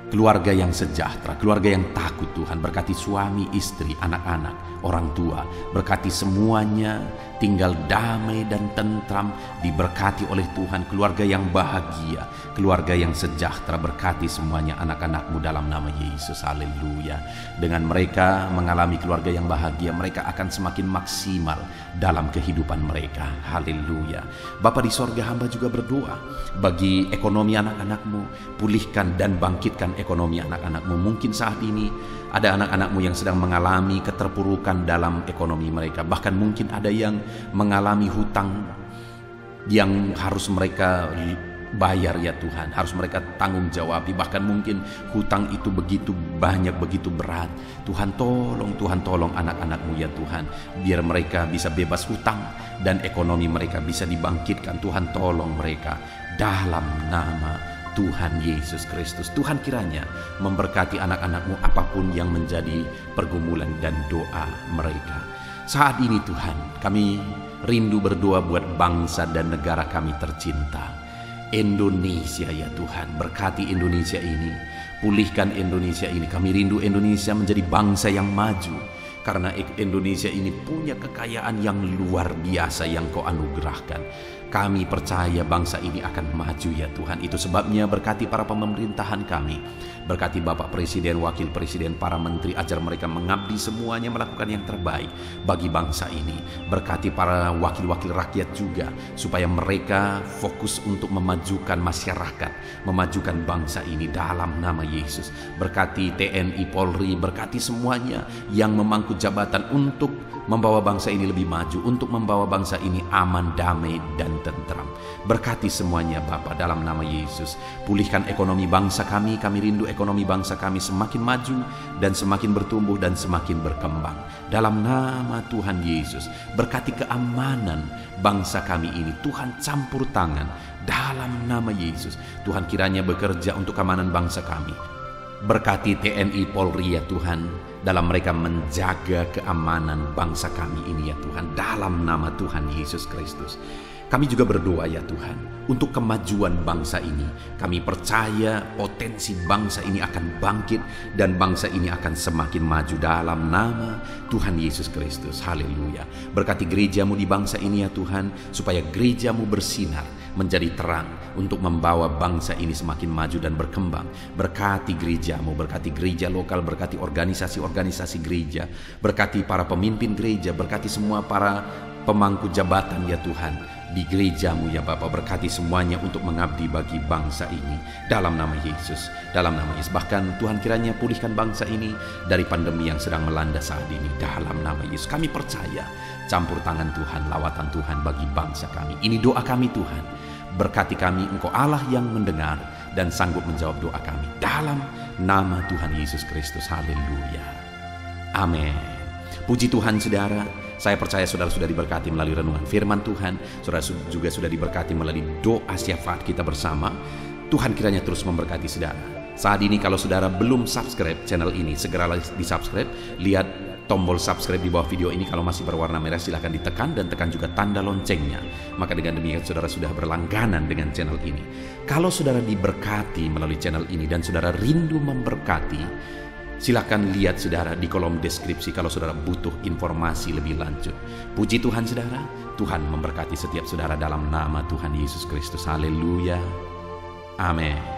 Keluarga yang sejahtera, keluarga yang takut Tuhan. Berkati suami, istri, anak-anak, orang tua. Berkati semuanya tinggal damai dan tentram, diberkati oleh Tuhan. Keluarga yang bahagia, keluarga yang sejahtera. Berkati semuanya anak-anak-Mu dalam nama Yesus. Haleluya. Dengan mereka mengalami keluarga yang bahagia, mereka akan semakin maksimal dalam kehidupan mereka. Haleluya. Bapa di sorga, hamba juga berdoa bagi ekonomi anak-anak-Mu. Pulihkan dan bangkitkan ekonomi anak-anak-Mu. Mungkin saat ini ada anak-anak-Mu yang sedang mengalami keterpurukan dalam ekonomi mereka. Bahkan mungkin ada yang mengalami hutang yang harus mereka bayar ya Tuhan, harus mereka tanggung jawab. Bahkan mungkin hutang itu begitu banyak, begitu berat. Tuhan tolong anak-anak-Mu ya Tuhan, biar mereka bisa bebas hutang dan ekonomi mereka bisa dibangkitkan. Tuhan tolong mereka dalam nama Tuhan Yesus Kristus. Tuhan kiranya memberkati anak-anak-Mu apapun yang menjadi pergumulan dan doa mereka. Saat ini Tuhan, kami rindu berdoa buat bangsa dan negara kami tercinta, Indonesia ya Tuhan. Berkati Indonesia ini, pulihkan Indonesia ini. Kami rindu Indonesia menjadi bangsa yang maju, karena Indonesia ini punya kekayaan yang luar biasa yang Kau anugerahkan. Kami percaya bangsa ini akan maju ya Tuhan. Itu sebabnya berkati para pemerintahan kami. Berkati Bapak Presiden, Wakil Presiden, para menteri, ajar mereka mengabdi semuanya melakukan yang terbaik bagi bangsa ini. Berkati para wakil-wakil rakyat juga, supaya mereka fokus untuk memajukan masyarakat, memajukan bangsa ini dalam nama Yesus. Berkati TNI, Polri, berkati semuanya yang memangku jabatan untuk membawa bangsa ini lebih maju, untuk membawa bangsa ini aman, damai, dan tentram. Berkati semuanya Bapa dalam nama Yesus. Pulihkan ekonomi bangsa kami rindu ekonomi bangsa kami semakin maju dan semakin bertumbuh dan semakin berkembang. Dalam nama Tuhan Yesus, berkati keamanan bangsa kami ini. Tuhan campur tangan dalam nama Yesus. Tuhan kiranya bekerja untuk keamanan bangsa kami. Berkati TNI Polri ya Tuhan, dalam mereka menjaga keamanan bangsa kami ini ya Tuhan, dalam nama Tuhan Yesus Kristus. Kami juga berdoa ya Tuhan untuk kemajuan bangsa ini. Kami percaya potensi bangsa ini akan bangkit dan bangsa ini akan semakin maju dalam nama Tuhan Yesus Kristus. Haleluya. Berkati gerejamu di bangsa ini ya Tuhan, supaya gerejamu bersinar menjadi terang untuk membawa bangsa ini semakin maju dan berkembang. Berkati gerejamu, berkati gereja lokal, berkati organisasi-organisasi gereja, berkati para pemimpin gereja, berkati semua para pemangku jabatan ya Tuhan di gerejamu ya Bapa. Berkati semuanya untuk mengabdi bagi bangsa ini dalam nama Yesus, dalam nama Yesus. Bahkan Tuhan kiranya pulihkan bangsa ini dari pandemi yang sedang melanda saat ini dalam nama Yesus. Kami percaya campur tangan Tuhan, lawatan Tuhan bagi bangsa kami. Ini doa kami Tuhan. Berkati kami, Engkau Allah yang mendengar dan sanggup menjawab doa kami dalam nama Tuhan Yesus Kristus. Haleluya. Amin. Puji Tuhan saudara. Saya percaya saudara sudah diberkati melalui renungan firman Tuhan. Saudara juga sudah diberkati melalui doa syafaat kita bersama. Tuhan kiranya terus memberkati saudara. Saat ini kalau saudara belum subscribe channel ini, segeralah di subscribe. Lihat tombol subscribe di bawah video ini. Kalau masih berwarna merah silahkan ditekan dan tekan juga tanda loncengnya. Maka dengan demikian saudara sudah berlangganan dengan channel ini. Kalau saudara diberkati melalui channel ini dan saudara rindu memberkati, silakan lihat saudara di kolom deskripsi kalau saudara butuh informasi lebih lanjut. Puji Tuhan saudara, Tuhan memberkati setiap saudara dalam nama Tuhan Yesus Kristus. Haleluya. Amin.